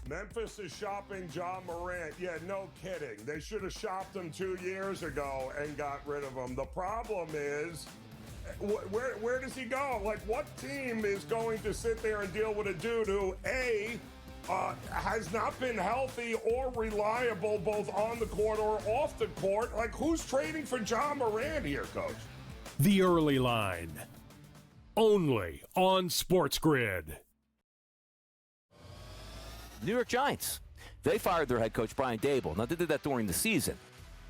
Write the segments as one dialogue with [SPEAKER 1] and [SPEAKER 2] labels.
[SPEAKER 1] Memphis is shopping John Morant. Yeah, no kidding. They should have shopped him 2 years ago and got rid of him. The problem is, where does he go? Like, what team is going to sit there and deal with a dude who, A, has not been healthy or reliable both on the court or off the court? Like, who's trading for John Morant here, Coach?
[SPEAKER 2] The Early Line. Only on SportsGrid.
[SPEAKER 3] New York Giants. They fired their head coach, Brian Daboll. Now, they did that during the season.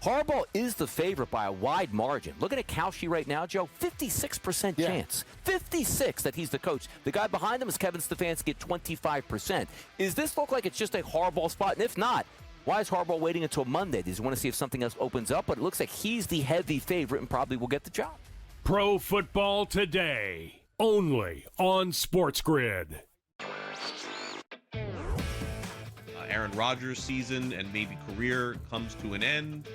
[SPEAKER 3] Harbaugh is the favorite by a wide margin. Looking at Kalshi right now, Joe, 56% chance. 56 that he's the coach. The guy behind him is Kevin Stefanski at 25%. Is this look like it's just a Harbaugh spot? And if not, why is Harbaugh waiting until Monday? Does he want to see if something else opens up? But it looks like he's the heavy favorite and probably will get the job.
[SPEAKER 2] Pro Football Today. Only on SportsGrid.
[SPEAKER 4] Aaron Rodgers' season and maybe career comes to an end.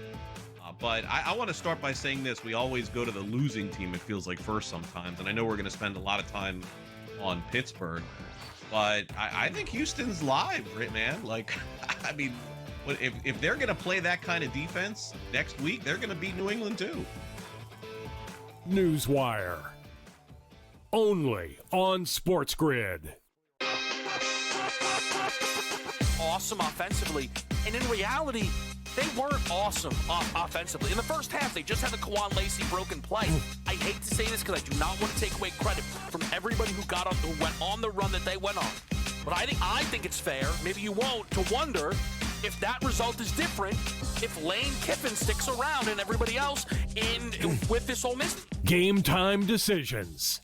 [SPEAKER 4] But I want to start by saying this. We always go to the losing team, it feels like, first sometimes. And I know we're going to spend a lot of time on Pittsburgh. But I think Houston's live, right, man? Like, I mean, if they're going to play that kind of defense next week, they're going to beat New England too.
[SPEAKER 2] Newswire. Only on SportsGrid.
[SPEAKER 5] Awesome offensively, and in reality, they weren't awesome offensively. In the first half, they just had the Kwan Lacey broken play. I hate to say this because I do not want to take away credit from everybody who went on the run that they went on. But I think it's fair, maybe you won't, to wonder if that result is different if Lane Kiffin sticks around and everybody else with this Ole Miss.
[SPEAKER 2] Game time decisions.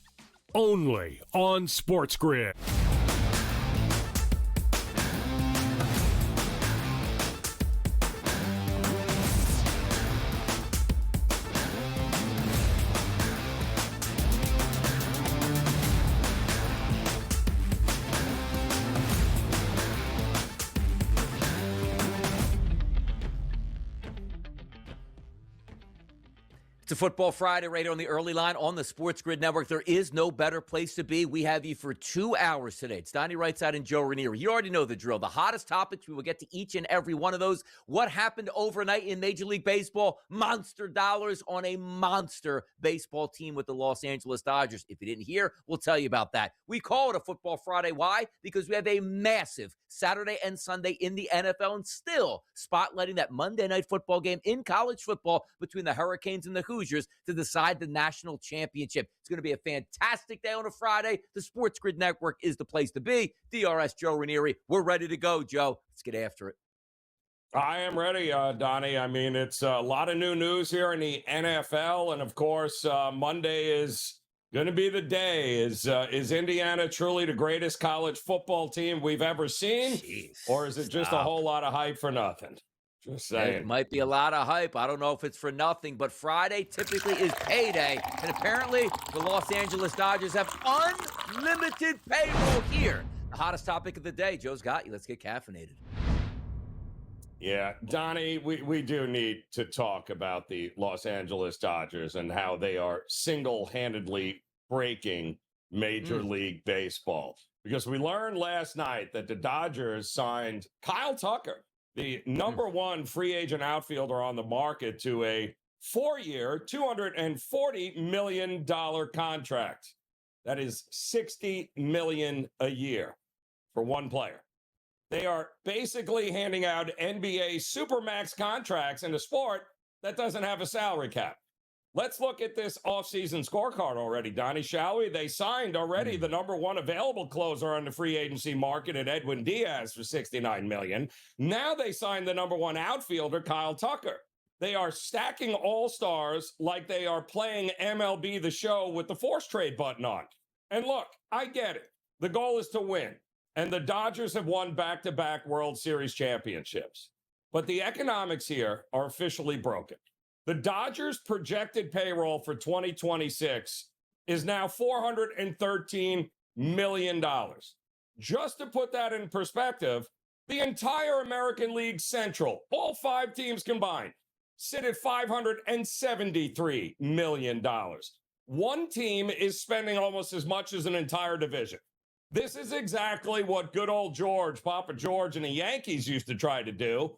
[SPEAKER 2] Only on SportsGrid.
[SPEAKER 3] It's a Football Friday right here on the Early Line on the SportsGrid Network. There is no better place to be. We have you for 2 hours today. It's Donnie Rightside and Joe Ranieri. You already know the drill. The hottest topics, we will get to each and every one of those. What happened overnight in Major League Baseball? Monster dollars on a monster baseball team with the Los Angeles Dodgers. If you didn't hear, we'll tell you about that. We call it a Football Friday. Why? Because we have a massive Saturday and Sunday in the NFL and still spotlighting that Monday Night Football game in college football between the Hurricanes and the Hoosiers to decide the national championship. It's going to be a fantastic day on a Friday. The SportsGrid Network is the place to be. DRS Joe Ranieri. We're ready to go, Joe. Let's get after it.
[SPEAKER 1] I am ready, Donnie. I mean, it's a lot of new news here in the NFL. And, of course, Monday is going to be the day. Is Indiana truly the greatest college football team we've ever seen?
[SPEAKER 3] Jeez,
[SPEAKER 1] or is it just a whole lot of hype for nothing? Just saying.
[SPEAKER 3] It might be a lot of hype. I don't know if it's for nothing, but Friday typically is payday. And apparently the Los Angeles Dodgers have unlimited payroll here. The hottest topic of the day. Joe's got you. Let's get caffeinated.
[SPEAKER 1] Yeah, Donnie, we do need to talk about the Los Angeles Dodgers and how they are single-handedly breaking Major League Baseball. Because we learned last night that the Dodgers signed Kyle Tucker, the number one free agent outfielder on the market, to a 4-year, $240 million contract. That is $60 million a year for one player. They are basically handing out NBA Supermax contracts in a sport that doesn't have a salary cap. Let's look at this offseason scorecard already, Donnie, shall we? They signed already the number one available closer on the free agency market at Edwin Diaz for $69 million. Now they signed the number one outfielder, Kyle Tucker. They are stacking all-stars like they are playing MLB The Show with the force trade button on. And look, I get it. The goal is to win. And the Dodgers have won back-to-back World Series championships. But the economics here are officially broken. The Dodgers' projected payroll for 2026 is now $413 million. Just to put that in perspective, the entire American League Central, all 5 teams combined, sit at $573 million. One team is spending almost as much as an entire division. This is exactly what good old George, Papa George, and the Yankees used to try to do.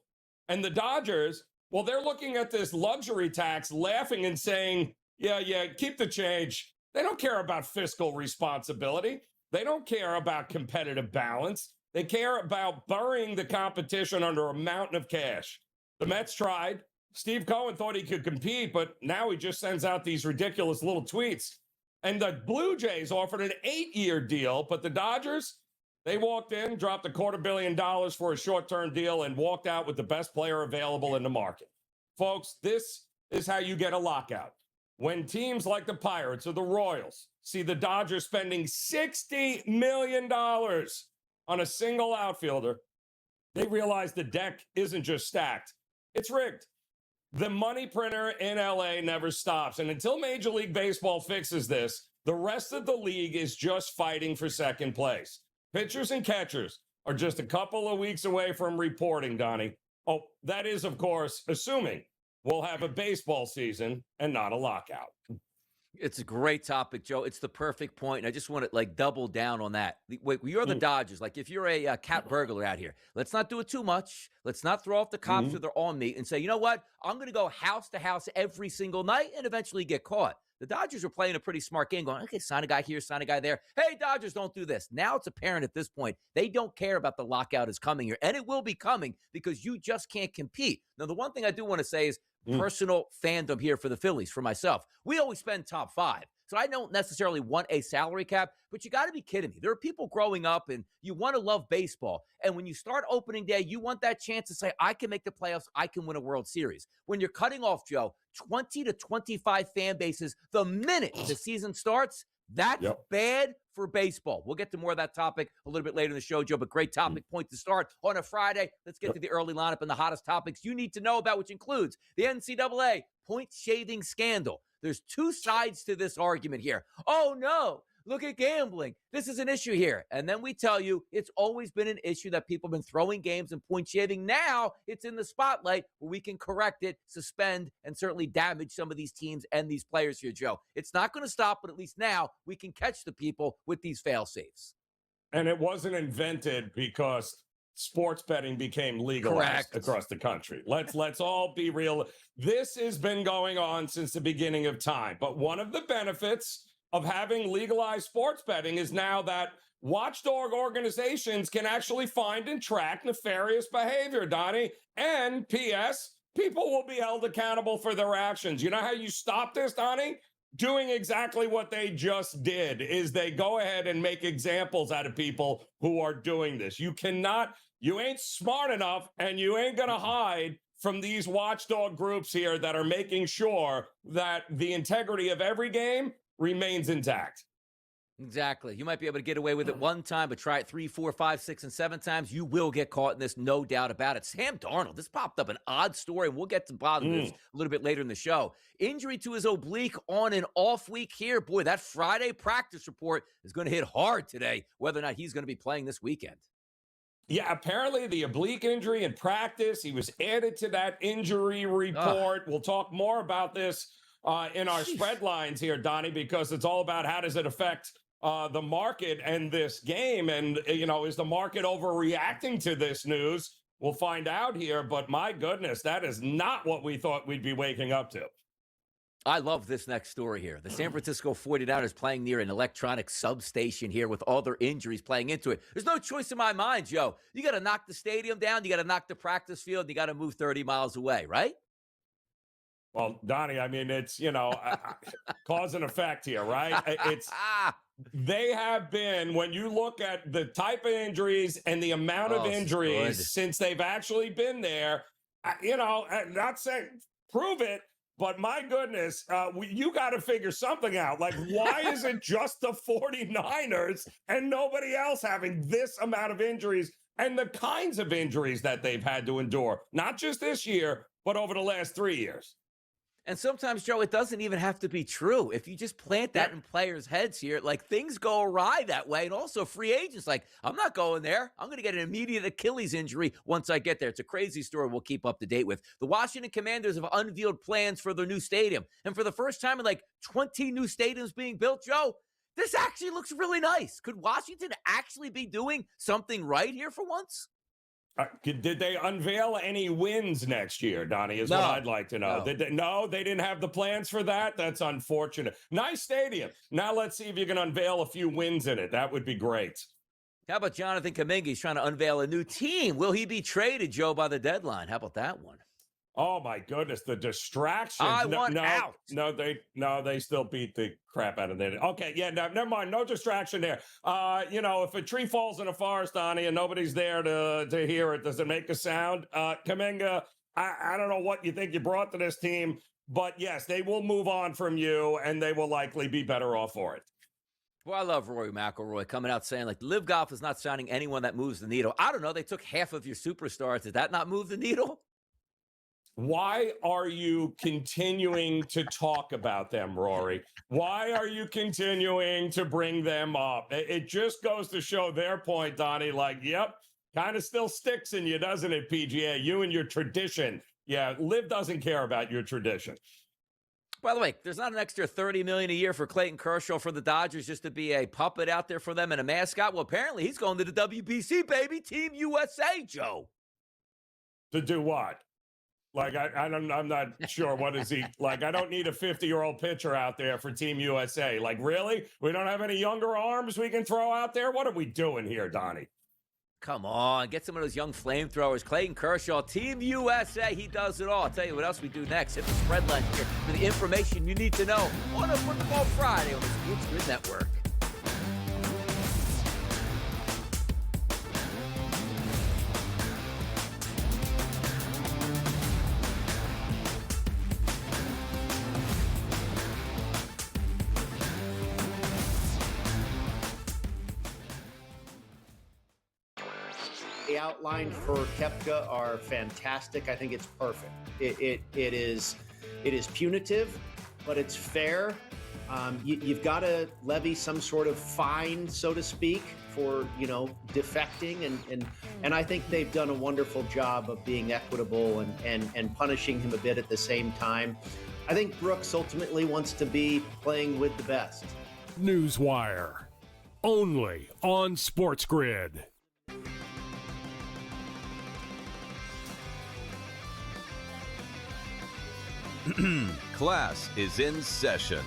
[SPEAKER 1] And the Dodgers, well, they're looking at this luxury tax, laughing and saying, yeah, keep the change. They don't care about fiscal responsibility. They don't care about competitive balance. They care about burying the competition under a mountain of cash. The Mets tried. Steve Cohen thought he could compete, but now he just sends out these ridiculous little tweets. And the Blue Jays offered an 8-year deal, but the Dodgers, they walked in, dropped $250 million for a short-term deal, and walked out with the best player available in the market. Folks, this is how you get a lockout. When teams like the Pirates or the Royals see the Dodgers spending $60 million on a single outfielder, they realize the deck isn't just stacked, it's rigged. The money printer in LA never stops. And until Major League Baseball fixes this, the rest of the league is just fighting for second place. Pitchers and catchers are just a couple of weeks away from reporting, Donnie. Oh, that is, of course, assuming we'll have a baseball season and not a lockout.
[SPEAKER 3] It's a great topic, Joe. It's the perfect point, and I just want to double down on that. Wait, you're the Dodgers. If you're a cat burglar out here, let's not do it too much. Let's not throw off the cops or they're on me and say, you know what? I'm going to go house to house every single night and eventually get caught. The Dodgers are playing a pretty smart game, going, okay, sign a guy here, sign a guy there. Hey, Dodgers, don't do this. Now it's apparent at this point they don't care about the lockout is coming here, and it will be coming because you just can't compete. Now, the one thing I do want to say is personal fandom here for the Phillies, for myself. We always spend top 5. So I don't necessarily want a salary cap, but you got to be kidding me. There are people growing up and you want to love baseball. And when you start opening day, you want that chance to say, I can make the playoffs. I can win a World Series. When you're cutting off, Joe, 20 to 25 fan bases the minute the season starts, that's bad for baseball. We'll get to more of that topic a little bit later in the show, Joe, but great topic point to start on a Friday. Let's get to the early lineup and the hottest topics you need to know about, which includes the NCAA point shaving scandal. There's two sides to this argument here. Oh, no, look at gambling. This is an issue here. And then we tell you it's always been an issue that people have been throwing games and point shaving. Now it's in the spotlight where we can correct it, suspend, and certainly damage some of these teams and these players here, Joe. It's not going to stop, but at least now we can catch the people with these fail-safes.
[SPEAKER 1] And it wasn't invented because sports betting became legalized across the country. Let's all be real. This has been going on since the beginning of time. But one of the benefits of having legalized sports betting is now that watchdog organizations can actually find and track nefarious behavior, Donnie. And P.S., people will be held accountable for their actions. You know how you stop this, Donnie? Doing exactly what they just did is they go ahead and make examples out of people who are doing this. You ain't smart enough, and you ain't going to hide from these watchdog groups here that are making sure that the integrity of every game remains intact.
[SPEAKER 3] Exactly. You might be able to get away with it one time, but try it 3, 4, 5, 6, and 7 times. You will get caught in this, no doubt about it. Sam Darnold, this popped up an odd story, and we'll get to bottom of this a little bit later in the show. Injury to his oblique on an off week here. Boy, that Friday practice report is going to hit hard today, whether or not he's going to be playing this weekend.
[SPEAKER 1] Yeah, apparently the oblique injury in practice, he was added to that injury report. We'll talk more about this in our spread lines here, Donnie, because it's all about how does it affect the market and this game. And, is the market overreacting to this news? We'll find out here. But my goodness, that is not what we thought we'd be waking up to.
[SPEAKER 3] I love this next story here. The San Francisco 49ers playing near an electronic substation here with all their injuries playing into it. There's no choice in my mind, Joe. You got to knock the stadium down. You got to knock the practice field. You got to move 30 miles away, right?
[SPEAKER 1] Well, Donnie, I mean, it's, cause and effect here, right? They have been, when you look at the type of injuries and the amount of injuries since they've actually been there, not saying prove it, but my goodness, you got to figure something out. Like, why is it just the 49ers and nobody else having this amount of injuries and the kinds of injuries that they've had to endure, not just this year, but over the last 3 years?
[SPEAKER 3] And sometimes, Joe, it doesn't even have to be true. If you just plant that in players' heads here, things go awry that way. And also free agents, I'm not going there. I'm going to get an immediate Achilles injury once I get there. It's a crazy story we'll keep up to date with. The Washington Commanders have unveiled plans for their new stadium. And for the first time in 20 new stadiums being built, Joe, This actually looks really nice. Could Washington actually be doing something right here for once?
[SPEAKER 1] Did they unveil any wins next year, Donnie, is
[SPEAKER 3] No.
[SPEAKER 1] what I'd like to know.
[SPEAKER 3] No.
[SPEAKER 1] They didn't have the plans for that? That's unfortunate. Nice stadium. Now let's see if you can unveil a few wins in it. That would be great.
[SPEAKER 3] How about Jonathan Kuminga? He's trying to unveil a new team. Will he be traded, Joe, by the deadline? How about that one?
[SPEAKER 1] Oh my goodness, the distractions.
[SPEAKER 3] I want out.
[SPEAKER 1] No, they still beat the crap out of it. Okay, yeah, no, never mind. No distraction there. If a tree falls in a forest, Donnie, and nobody's there to hear it, does it make a sound? Kuminga, I don't know what you think you brought to this team, but yes, they will move on from you, and they will likely be better off for it.
[SPEAKER 3] Well, I love Rory McIlroy coming out saying, like, Live Golf is not signing anyone that moves the needle. I don't know. They took half of your superstars. Did that not move the needle?
[SPEAKER 1] Why are you continuing to talk about them, Rory? Why are you continuing to bring them up? It just goes to show their point, Donnie, like, yep, kind of still sticks in you, doesn't it, PGA? You and your tradition. Yeah, Liv doesn't care about your tradition.
[SPEAKER 3] By the way, there's not an extra $30 million a year for Clayton Kershaw for the Dodgers just to be a puppet out there for them and a mascot. Well, apparently he's going to the WBC, baby. Team USA, Joe.
[SPEAKER 1] To do what? Like, I'm not sure. What is he like? I don't need a 50-year-old pitcher out there for Team USA. Like, really? We don't have any younger arms we can throw out there? What are we doing here, Donnie?
[SPEAKER 3] Come on, get some of those young flamethrowers. Clayton Kershaw, Team USA, he does it all. I'll tell you what else we do next. Hit the Spreadlines here for the information you need to know on a Football Friday on the SportsGrid Network.
[SPEAKER 6] The outline for Koepka are fantastic. I think it's perfect. It is punitive, but it's fair. You've got to levy some sort of fine, so to speak, for defecting, and I think they've done a wonderful job of being equitable and punishing him a bit at the same time. I think Brooks ultimately wants to be playing with the best.
[SPEAKER 2] Newswire, only on SportsGrid.
[SPEAKER 7] Class is in session.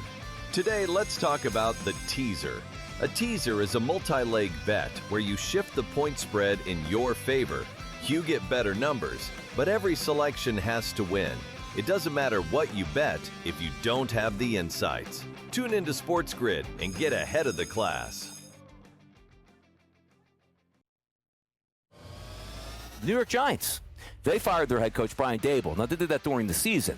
[SPEAKER 7] Today, let's talk about the teaser. A teaser is a multi-leg bet where you shift the point spread in your favor. You get better numbers, but every selection has to win. It doesn't matter what you bet if you don't have the insights. Tune into SportsGrid and get ahead of the class.
[SPEAKER 3] New York Giants, they fired their head coach, Brian Daboll. Now, they did that during the season.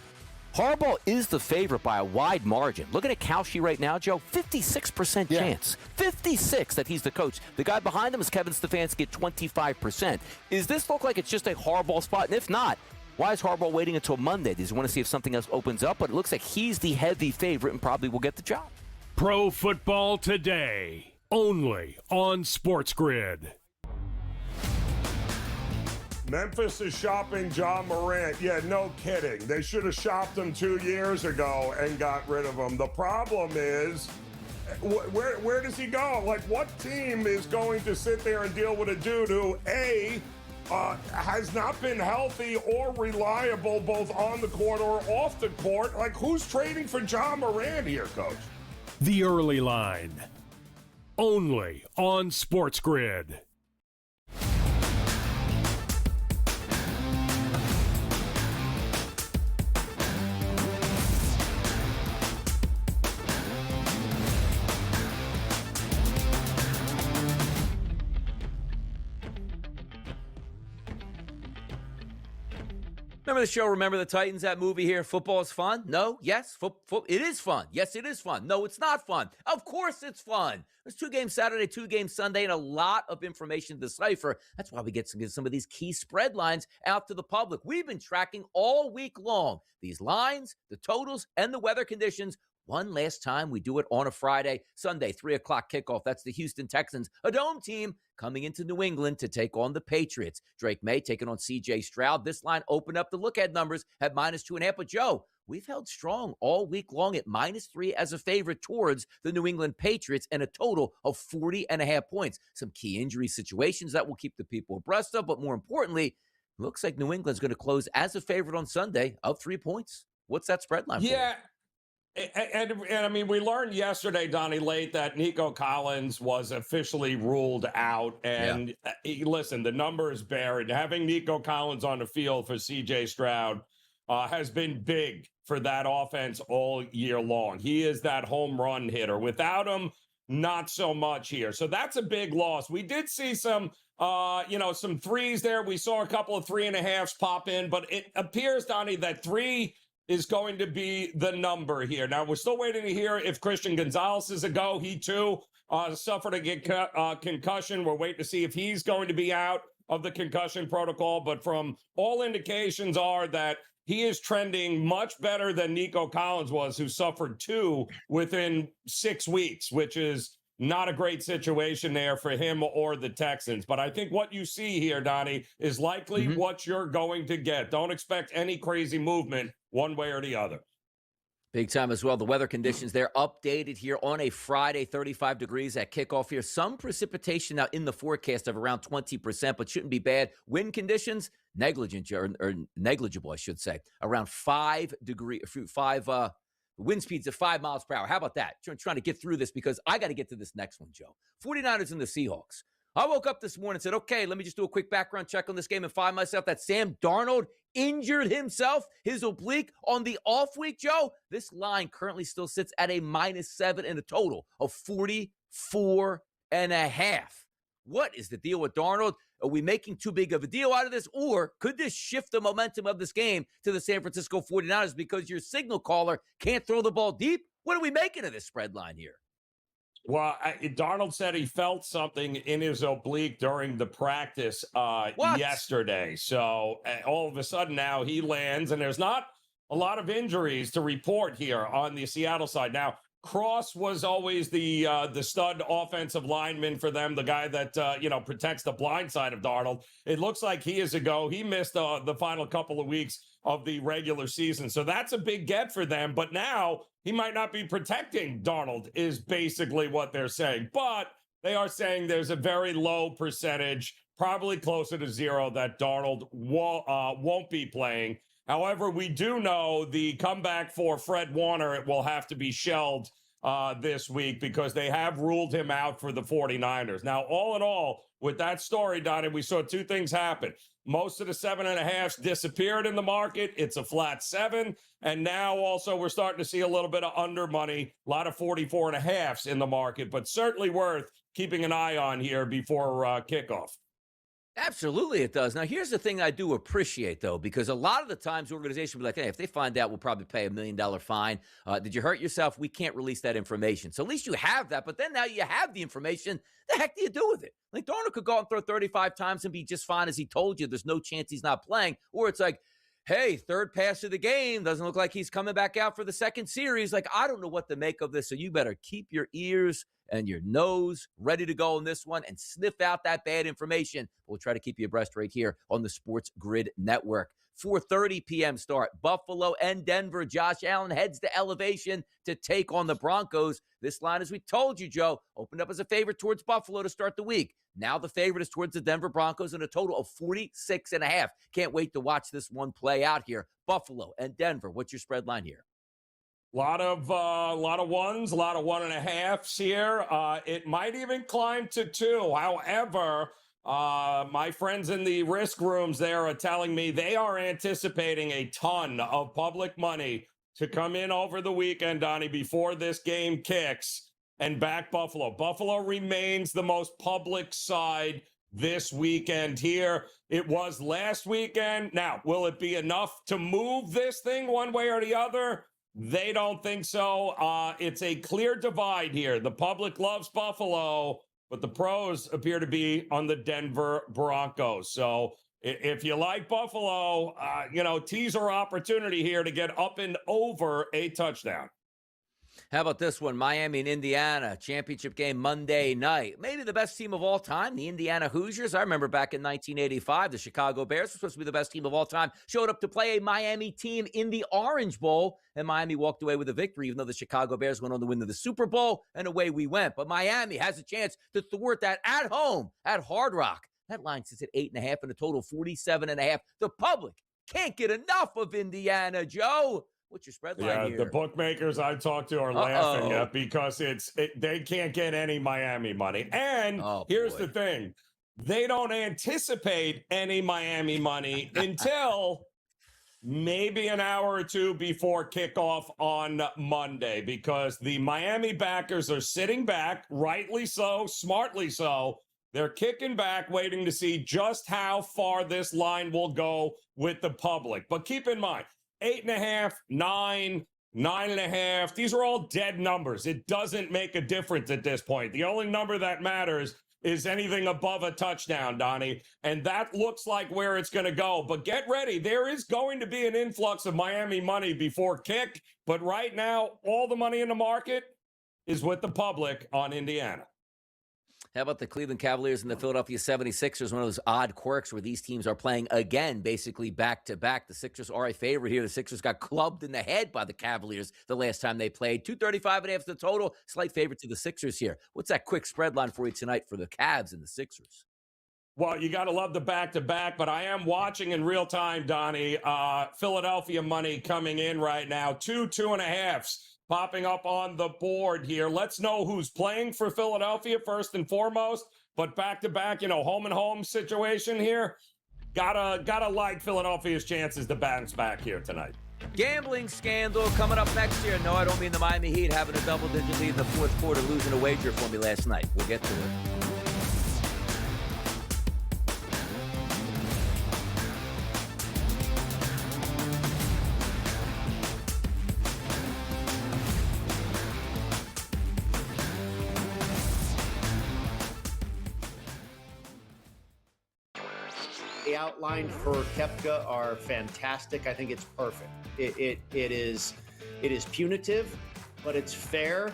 [SPEAKER 3] Harbaugh is the favorite by a wide margin. Look at a Kalshi right now, Joe. 56% chance. 56 that he's the coach. The guy behind him is Kevin Stefanski at 25%. Does this look like it's just a Harbaugh spot? And if not, why is Harbaugh waiting until Monday? Does he want to see if something else opens up? But it looks like he's the heavy favorite and probably will get the job.
[SPEAKER 2] Pro Football Today, only on SportsGrid.
[SPEAKER 1] Memphis is shopping John Morant. Yeah, no kidding. They should have shopped him 2 years ago and got rid of him. The problem is, where does he go? Like, what team is going to sit there and deal with a dude who, A, has not been healthy or reliable both on the court or off the court? Like, who's trading for John Morant here, Coach?
[SPEAKER 2] The Early Line, only on SportsGrid.
[SPEAKER 3] Remember the show, Remember the Titans, that movie here? Football is fun? No? Yes? It is fun. Yes, it is fun. No, it's not fun. Of course it's fun. There's 2 games Saturday, 2 games Sunday, and a lot of information to decipher. That's why we get some of these key spread lines out to the public. We've been tracking all week long these lines, the totals, and the weather conditions. One last time, we do it on a Friday, Sunday, 3 o'clock kickoff. That's the Houston Texans, a dome team coming into New England to take on the Patriots. Drake May taking on C.J. Stroud. This line opened up the look-ahead numbers at -2.5. But, Joe, we've held strong all week long at -3 as a favorite towards the New England Patriots and a total of 40.5 points. Some key injury situations that will keep the people abreast of, but more importantly, looks like New England's going to close as a favorite on Sunday of 3 points. What's that spread line for you?
[SPEAKER 1] Yeah. And I mean, we learned yesterday, Donnie, late that Nico Collins was officially ruled out. And listen, the numbers bear it. Having Nico Collins on the field for CJ Stroud has been big for that offense all year long. He is that home run hitter. Without him, not so much here. So that's a big loss. We did see some some threes there. We saw a couple of 3.5s pop in, but it appears, Donnie, that 3 is going to be the number here. Now, we're still waiting to hear if Christian Gonzalez is a go. He, too, suffered a concussion. We're waiting to see if he's going to be out of the concussion protocol. But from all indications are that he is trending much better than Nico Collins was, who suffered 2 within 6 weeks, which is not a great situation there for him or the Texans. But I think what you see here, Donnie, is likely what you're going to get. Don't expect any crazy movement one way or the other.
[SPEAKER 3] Big time as well. The weather conditions, they're updated here on a Friday, 35 degrees at kickoff here. Some precipitation now in the forecast of around 20%, but shouldn't be bad. Wind conditions, negligible, I should say. Around 5 degrees, wind speeds of 5 miles per hour. How about that? Trying to get through this because I got to get to this next one, Joe. 49ers and the Seahawks. I woke up this morning and said, okay, let me just do a quick background check on this game and find myself that Sam Darnold injured himself, his oblique, on the off week, Joe. This line currently still sits at a -7 in a total of 44.5. What is the deal with Darnold? Are we making too big of a deal out of this? Or could this shift the momentum of this game to the San Francisco 49ers because your signal caller can't throw the ball deep? What are we making of this spread line here?
[SPEAKER 1] Well, Darnold said he felt something in his oblique during the practice yesterday. So all of a sudden now he lands, and there's not a lot of injuries to report here on the Seattle side. Now, Cross was always the stud offensive lineman for them, the guy that, protects the blind side of Darnold. It looks like he is a go. He missed the final couple of weeks of the regular season. So that's a big get for them. But now he might not be protecting Darnold is basically what they're saying. But they are saying there's a very low percentage, probably closer to 0, that Darnold won't be playing. However, we do know the comeback for Fred Warner, it will have to be shelved this week because they have ruled him out for the 49ers. Now, all in all, with that story, Donnie, we saw 2 things happen. Most of the 7.5s disappeared in the market. It's a flat 7. And now also we're starting to see a little bit of under money, a lot of 44.5s in the market, but certainly worth keeping an eye on here before kickoff.
[SPEAKER 3] Absolutely it does. Now, here's the thing I do appreciate, though, because a lot of the times the organization will be like, hey, if they find out, we'll probably pay $1 million fine. Did you hurt yourself? We can't release that information. So at least you have that. But then now you have the information. The heck do you do with it? Like, Darnold could go out and throw 35 times and be just fine as he told you. There's no chance he's not playing. Or it's like, hey, third pass of the game. Doesn't look like he's coming back out for the second series. Like, I don't know what to make of this. So you better keep your ears and your nose ready to go on this one and sniff out that bad information. We'll try to keep you abreast right here on the Sports Grid Network. 4:30 p.m. start. Buffalo and Denver. Josh Allen heads to Elevation to take on the Broncos. This line, as we told you, Joe, opened up as a favorite towards Buffalo to start the week. Now the favorite is towards the Denver Broncos in a total of 46.5. Can't wait to watch this one play out here. Buffalo and Denver. What's your spread line here?
[SPEAKER 1] A lot of ones, a lot of 1.5s here. It might even climb to 2. However, my friends in the risk rooms there are telling me they are anticipating a ton of public money to come in over the weekend, Donnie, before this game kicks and back Buffalo. Buffalo remains the most public side this weekend here. It was last weekend. Now, will it be enough to move this thing one way or the other? They don't think so. It's a clear divide here. The public loves Buffalo, but the pros appear to be on the Denver Broncos. So if you like Buffalo, teaser opportunity here to get up and over a touchdown.
[SPEAKER 3] How about this one? Miami and Indiana, championship game Monday night. Maybe the best team of all time, the Indiana Hoosiers. I remember back in 1985, the Chicago Bears were supposed to be the best team of all time. Showed up to play a Miami team in the Orange Bowl, and Miami walked away with a victory, even though the Chicago Bears went on to win the Super Bowl, and away we went. But Miami has a chance to thwart that at home at Hard Rock. That line sits at 8.5 and a total 47.5. The public can't get enough of Indiana, Joe. What's your spread line here?
[SPEAKER 1] The bookmakers I talked to are laughing at because they can't get any Miami money. And here's the thing. They don't anticipate any Miami money until maybe an hour or two before kickoff on Monday, because the Miami backers are sitting back, rightly so, smartly so. They're kicking back, waiting to see just how far this line will go with the public. But keep in mind, 8.5, 9, 9.5. These are all dead numbers. It doesn't make a difference at this point. The only number that matters is anything above a touchdown, Donnie. And that looks like where it's going to go. But get ready. There is going to be an influx of Miami money before kick. But right now, all the money in the market is with the public on Indiana.
[SPEAKER 3] How about the Cleveland Cavaliers and the Philadelphia 76ers? One of those odd quirks where these teams are playing again, basically back-to-back. The Sixers are a favorite here. The Sixers got clubbed in the head by the Cavaliers the last time they played. 235.5 the total. Slight favorite to the Sixers here. What's that quick spread line for you tonight for the Cavs and the Sixers?
[SPEAKER 1] Well, you got to love the back-to-back, but I am watching in real time, Donnie. Philadelphia money coming in right now. 2.5s. Popping up on the board here. Let's know who's playing for Philadelphia first and foremost. But back-to-back, home and home situation here. Gotta like Philadelphia's chances to bounce back here tonight.
[SPEAKER 3] Gambling scandal coming up next year. No, I don't mean the Miami Heat having a double-digit lead in the fourth quarter, losing a wager for me last night. We'll get to it.
[SPEAKER 6] The outline for Koepka are fantastic. I think it's perfect. It is punitive, but it's fair.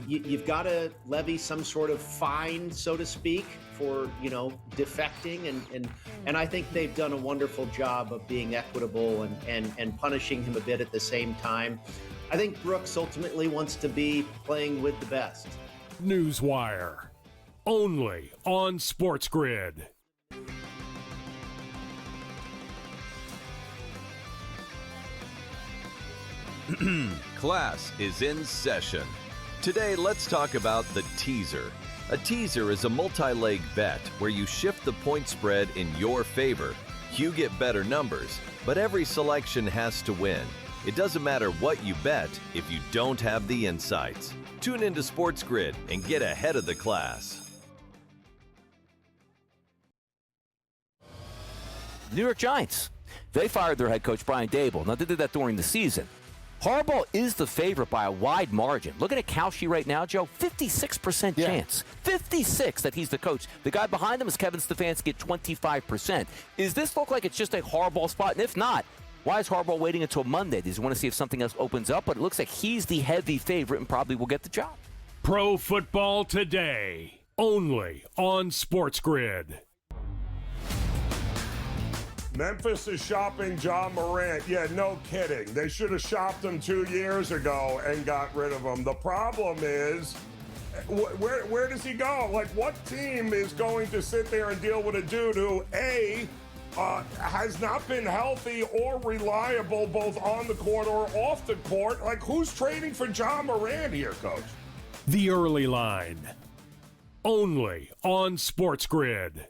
[SPEAKER 6] You've got to levy some sort of fine, so to speak, for defecting, and I think they've done a wonderful job of being equitable and punishing him a bit at the same time. I think Brooks ultimately wants to be playing with the best.
[SPEAKER 2] Newswire, only on SportsGrid.
[SPEAKER 7] Class is in session. Today, let's talk about the teaser. A teaser is a multi-leg bet where you shift the point spread in your favor. You get better numbers, but every selection has to win. It doesn't matter what you bet if you don't have the insights. Tune into SportsGrid and get ahead of the class.
[SPEAKER 5] New York Giants, they fired their head coach, Brian Daboll. Now, they did that during the season. Harbaugh is the favorite by a wide margin. Looking at Kalshi right now, Joe, 56% chance. 56 that he's the coach. The guy behind him is Kevin Stefanski at 25%. Is this look like it's just a Harbaugh spot? And if not, why is Harbaugh waiting until Monday? Does he want to see if something else opens up? But it looks like he's the heavy favorite and probably will get the job.
[SPEAKER 2] Pro Football Today, only on SportsGrid.
[SPEAKER 1] Memphis is shopping John Morant. Yeah, no kidding. They should have shopped him 2 years ago and got rid of him. The problem is, where does he go? Like, what team is going to sit there and deal with a dude who, A, has not been healthy or reliable both on the court or off the court? Like, who's trading for John Morant here, Coach?
[SPEAKER 2] The Early Line, only on SportsGrid.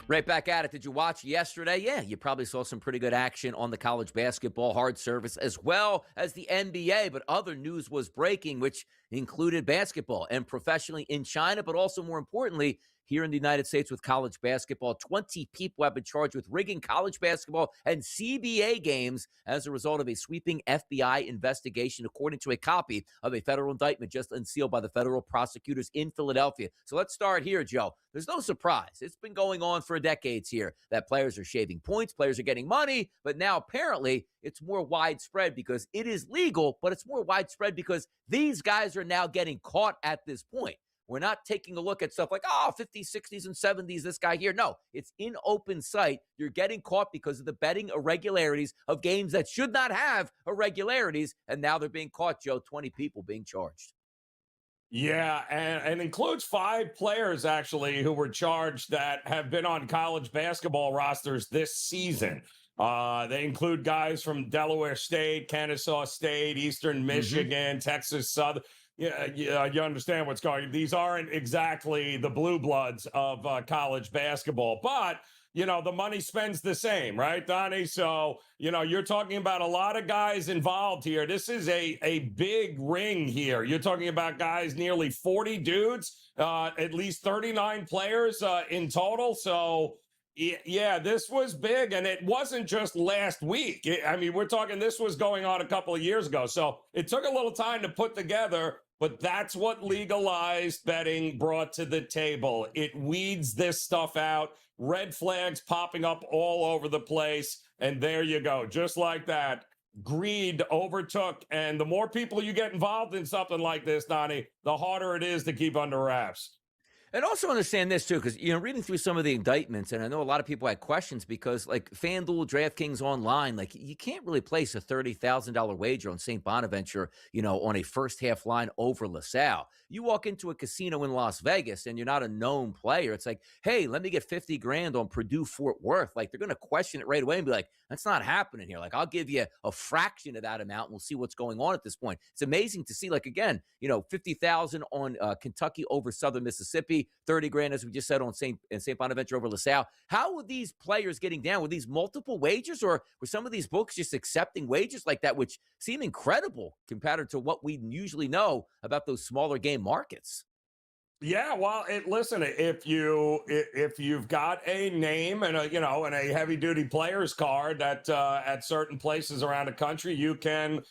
[SPEAKER 3] Right back at it. Did you watch yesterday? Yeah, you probably saw some pretty good action on the college basketball hard surface as well as the NBA, but other news was breaking, which included basketball and professionally in China, but also more importantly, here in the United States with college basketball. 20 people have been charged with rigging college basketball and CBA games as a result of a sweeping FBI investigation, according to a copy of a federal indictment just unsealed by the federal prosecutors in Philadelphia. So let's start here, Joe. There's no surprise. It's been going on for decades here that players are shaving points, players are getting money, but now apparently it's more widespread because it is legal, but it's more widespread because these guys are now getting caught at this point. We're not taking a look at stuff like, 50s, 60s, and 70s, this guy here. No, it's in open sight. You're getting caught because of the betting irregularities of games that should not have irregularities, and now they're being caught, Joe. 20 people being charged.
[SPEAKER 1] Yeah, and includes 5 players, actually, who were charged that have been on college basketball rosters this season. They include guys from Delaware State, Kennesaw State, Eastern Michigan, Texas Southern. Yeah, you understand what's going on. These aren't exactly the blue bloods of college basketball, but the money spends the same, right, Donnie? So, you're talking about a lot of guys involved here. This is a big ring here. You're talking about guys, nearly 40 dudes, at least 39 players in total. So, yeah, this was big, and it wasn't just last week. We're talking this was going on a couple of years ago. So it took a little time to put together, but that's what legalized betting brought to the table. It weeds this stuff out. Red flags popping up all over the place. And there you go. Just like that, greed overtook. And the more people you get involved in something like this, Donnie, the harder it is to keep under wraps.
[SPEAKER 3] And also understand this, too, because, reading through some of the indictments, and I know a lot of people had questions because, like, FanDuel, DraftKings Online, like, you can't really place a $30,000 wager on St. Bonaventure, on a first-half line over LaSalle. You walk into a casino in Las Vegas and you're not a known player. It's like, hey, let me get 50 grand on Purdue Fort Worth. Like, they're going to question it right away and be like, that's not happening here. Like, I'll give you a fraction of that amount and we'll see what's going on at this point. It's amazing to see, like, again, 50,000 on Kentucky over Southern Mississippi, 30 grand, as we just said, on St. Bonaventure over LaSalle. How were these players getting down? Were these multiple wagers, or were some of these books just accepting wagers like that, which seem incredible compared to what we usually know about those smaller game markets?
[SPEAKER 1] Yeah, well, listen, if you've got a name and a heavy duty player's card that at certain places around the country, you can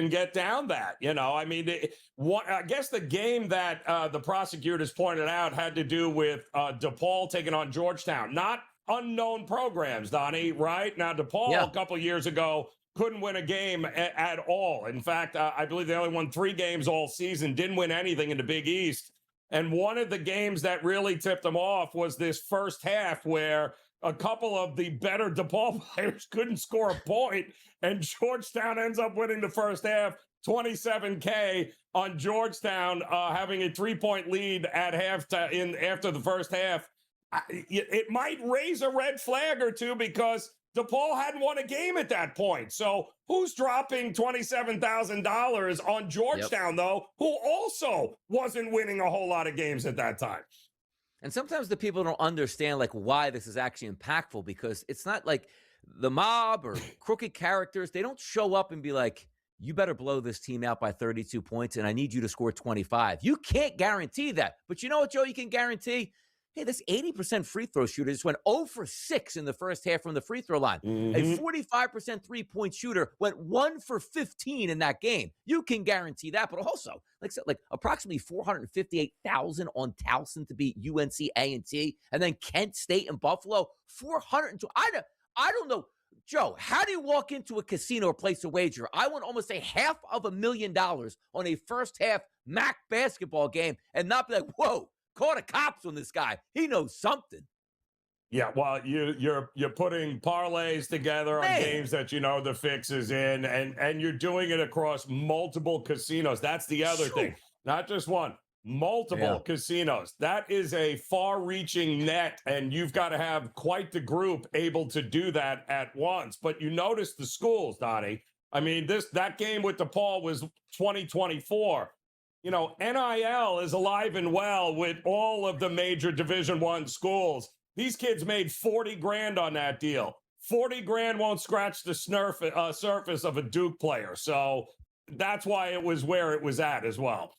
[SPEAKER 1] get down that. I guess the game that the prosecutors pointed out had to do with DePaul taking on Georgetown, not unknown programs, Donnie. Right now, DePaul a couple of years ago couldn't win a game at all. In fact, I believe they only won 3 games all season, didn't win anything in the Big East. And one of the games that really tipped them off was this first half where a couple of the better DePaul players couldn't score a point, and Georgetown ends up winning the first half, 27K on Georgetown, having a 3-point lead at halftime after the first half. It might raise a red flag or two because DePaul hadn't won a game at that point. So who's dropping $27,000 on Georgetown, though, who also wasn't winning a whole lot of games at that time?
[SPEAKER 3] And sometimes the people don't understand, like, why this is actually impactful, because it's not like the mob or crooked characters. They don't show up and be like, you better blow this team out by 32 points, and I need you to score 25. You can't guarantee that. But you know what, Joe, you can guarantee? Hey, this 80% free throw shooter just went 0 for 6 in the first half from the free throw line. A 45% three-point shooter went 1 for 15 in that game. You can guarantee that. But also, like approximately 458,000 on Towson to beat UNC A&T, and then Kent State and Buffalo, 402. I don't know. Joe, how do you walk into a casino or place a wager? I won almost $500,000 on a first-half MAC basketball game and not be like, whoa, call the cops on this guy. He knows something.
[SPEAKER 1] Yeah, well, you're putting parlays together on games that the fix is in, and you're doing it across multiple casinos. That's the other thing. Not just one, multiple casinos. That is a far-reaching net, and you've got to have quite the group able to do that at once. But you notice the schools, Donnie. I mean, that game with DePaul was 2024. NIL is alive and well with all of the major Division I schools. These kids made 40 grand on that deal. 40 grand won't scratch the surface of a Duke player. So that's why it was where it was at as well.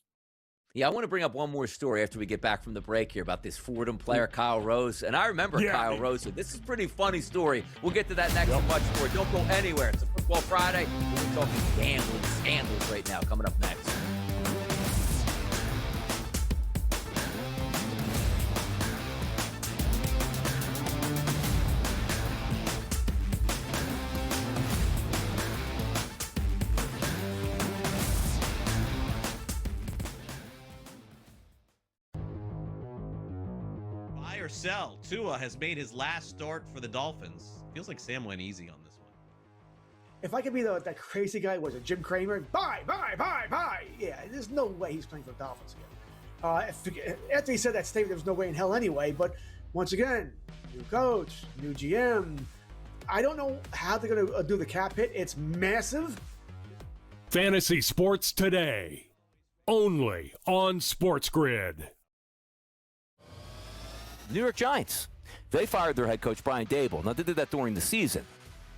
[SPEAKER 3] Yeah, I want to bring up one more story after we get back from the break here about this Fordham player, Kyle Rose. And I remember Kyle Rose. This is a pretty funny story. We'll get to that next and much more. Don't go anywhere. It's a Football Friday. We're talking gambling scandals right now. Coming up next.
[SPEAKER 4] Buy or sell. Tua has made his last start for the Dolphins. Feels like Sam went easy on this one.
[SPEAKER 8] If I could be that crazy guy, was it Jim Cramer? Buy. Yeah, there's no way he's playing for the Dolphins again. After he said that statement, there was no way in hell anyway. But once again, new coach, new GM. I don't know how they're going to do the cap hit. It's massive.
[SPEAKER 2] Fantasy Sports Today, only on SportsGrid.
[SPEAKER 9] New York Giants, they fired their head coach, Brian Daboll. Now, they did that during the season.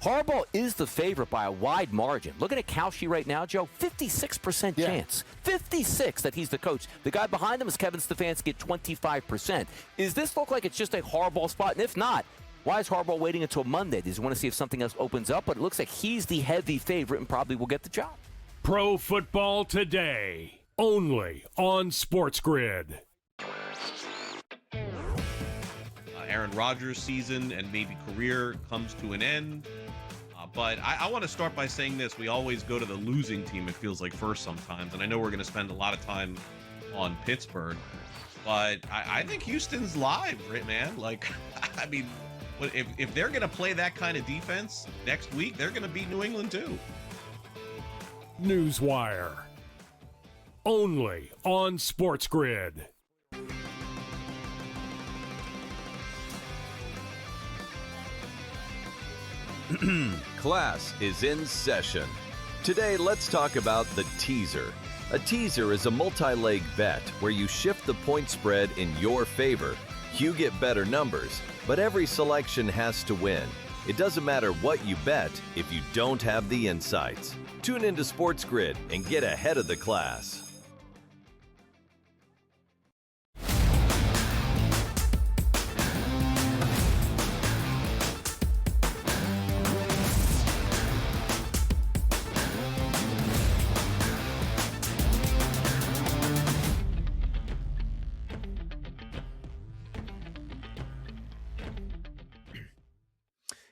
[SPEAKER 9] Harbaugh is the favorite by a wide margin. Looking at Kalshi right now, Joe, 56% chance. 56 that he's the coach. The guy behind him is Kevin Stefanski at 25%. Is this look like it's just a Harbaugh spot? And if not, why is Harbaugh waiting until Monday? Does he want to see if something else opens up? But it looks like he's the heavy favorite and probably will get the job.
[SPEAKER 2] Pro Football Today, only on SportsGrid.
[SPEAKER 4] Aaron Rodgers' season and maybe career comes to an end. But I want to start by saying this. We always go to the losing team, it feels like, first sometimes. And I know we're going to spend a lot of time on Pittsburgh. But I think Houston's live, right, man? Like, I mean, if they're going to play that kind of defense next week, they're going to beat New England too.
[SPEAKER 2] Newswire, only on SportsGrid.
[SPEAKER 7] Class is in session. Today, let's talk about the teaser. A teaser is a multi-leg bet where you shift the point spread in your favor. You get better numbers, but every selection has to win. It doesn't matter what you bet if you don't have the insights. Tune into SportsGrid and get ahead of the class.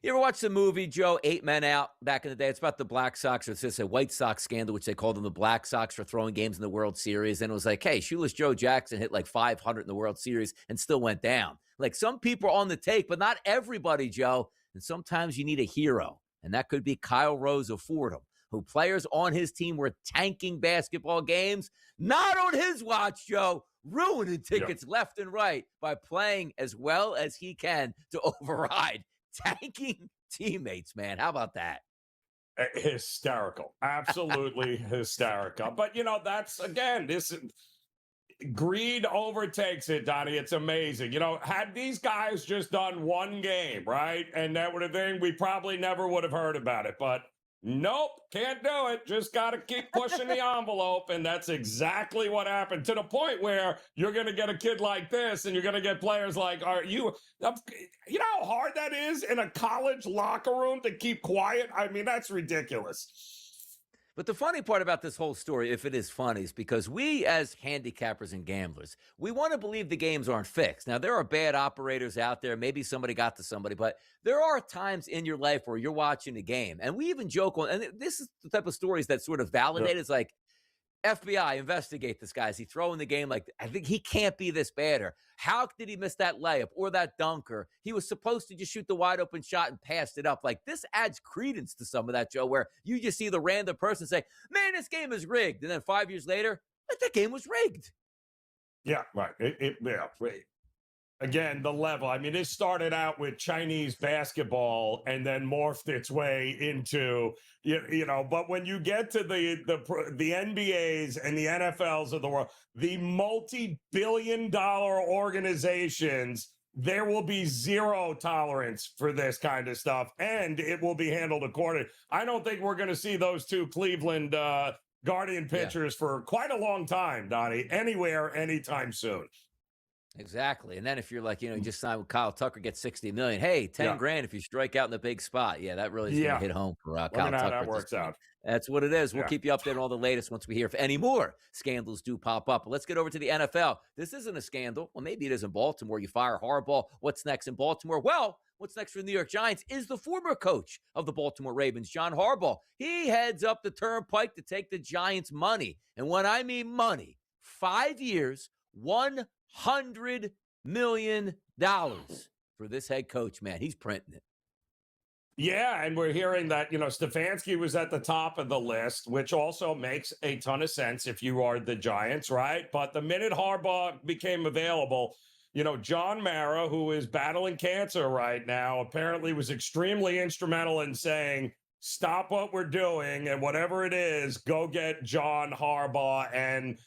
[SPEAKER 3] You ever watch the movie, Joe, 8 Men Out, back in the day? It's about the Black Sox, or it's just a White Sox scandal, which they called them the Black Sox for throwing games in the World Series. And it was like, hey, Shoeless Joe Jackson hit like 500 in the World Series and still went down. Like, some people are on the take, but not everybody, Joe. And sometimes you need a hero. And that could be Kyle Rose of Fordham, who players on his team were tanking basketball games. Not on his watch, Joe. Ruining tickets left and right by playing as well as he can to override tanking teammates, man. How about that?
[SPEAKER 1] Hysterical. Absolutely hysterical. But, you know, that's, again, this greed overtakes it, Donnie. It's amazing. You know, had these guys just done one game, right, and that would have been, we probably never would have heard about it. But nope, can't do it. Just got to keep pushing the envelope. And that's exactly what happened, to the point where you're going to get a kid like this and you're going to get players like, you know how hard that is in a college locker room to keep quiet? I mean, that's ridiculous.
[SPEAKER 3] But the funny part about this whole story, if it is funny, is because we as handicappers and gamblers, we want to believe the games aren't fixed. Now, there are bad operators out there. Maybe somebody got to somebody, but there are times in your life where you're watching a game. And we even joke on, and this is the type of stories that sort of validate. It's like, FBI, investigate this guy. Is he throwing the game like, I think he can't be this bad? Or how did he miss that layup or that dunker? He was supposed to just shoot the wide open shot and passed it up. Like, this adds credence to some of that, Joe, where you just see the random person say, man, this game is rigged. And then 5 years later, that game was rigged.
[SPEAKER 1] Yeah, right. Again, the level. I mean, it started out with Chinese basketball and then morphed its way into, you know, but when you get to the NBAs and the NFLs of the world, the multi-billion-dollar organizations, there will be zero tolerance for this kind of stuff, and it will be handled accordingly. I don't think we're going to see those two Cleveland guardian pitchers for quite a long time, Donnie. Anywhere, anytime soon.
[SPEAKER 3] Exactly. And then if you're like, you just signed with Kyle Tucker, get $60 million. Hey, 10 grand if you strike out in the big spot. Yeah, that really is going to hit home for Kyle Tucker.
[SPEAKER 1] How that works out.
[SPEAKER 3] That's what it is. We'll keep you updated on all the latest once we hear if any more scandals do pop up. But let's get over to the NFL. This isn't a scandal. Well, maybe it is in Baltimore. You fire Harbaugh. What's next in Baltimore? Well, what's next for the New York Giants is the former coach of the Baltimore Ravens, John Harbaugh. He heads up the turnpike to take the Giants' money. And when I mean money, 5 years, $100 million for this head coach, man. He's printing it.
[SPEAKER 1] Yeah, and we're hearing that, Stefanski was at the top of the list, which also makes a ton of sense if you are the Giants, right? But the minute Harbaugh became available, John Mara, who is battling cancer right now, apparently was extremely instrumental in saying, stop what we're doing, and whatever it is, go get John Harbaugh. And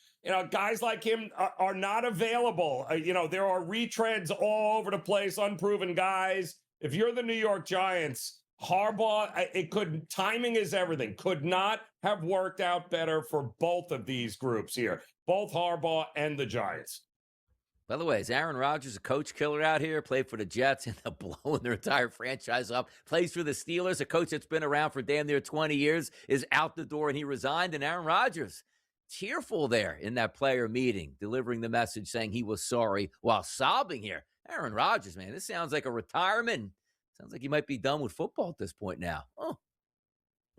[SPEAKER 1] guys like him are not available. There are retreads all over the place, unproven guys. If you're the New York Giants, Harbaugh, timing is everything. Could not have worked out better for both of these groups here, both Harbaugh and the Giants.
[SPEAKER 3] By the way, is Aaron Rodgers a coach killer out here? Played for the Jets and they're blowing their entire franchise up. Plays for the Steelers, a coach that's been around for damn near 20 years, is out the door and he resigned. And Aaron Rodgers, tearful there in that player meeting, delivering the message saying he was sorry while sobbing here. Aaron Rodgers, man, this sounds like a retirement. Sounds like he might be done with football at this point now. Oh.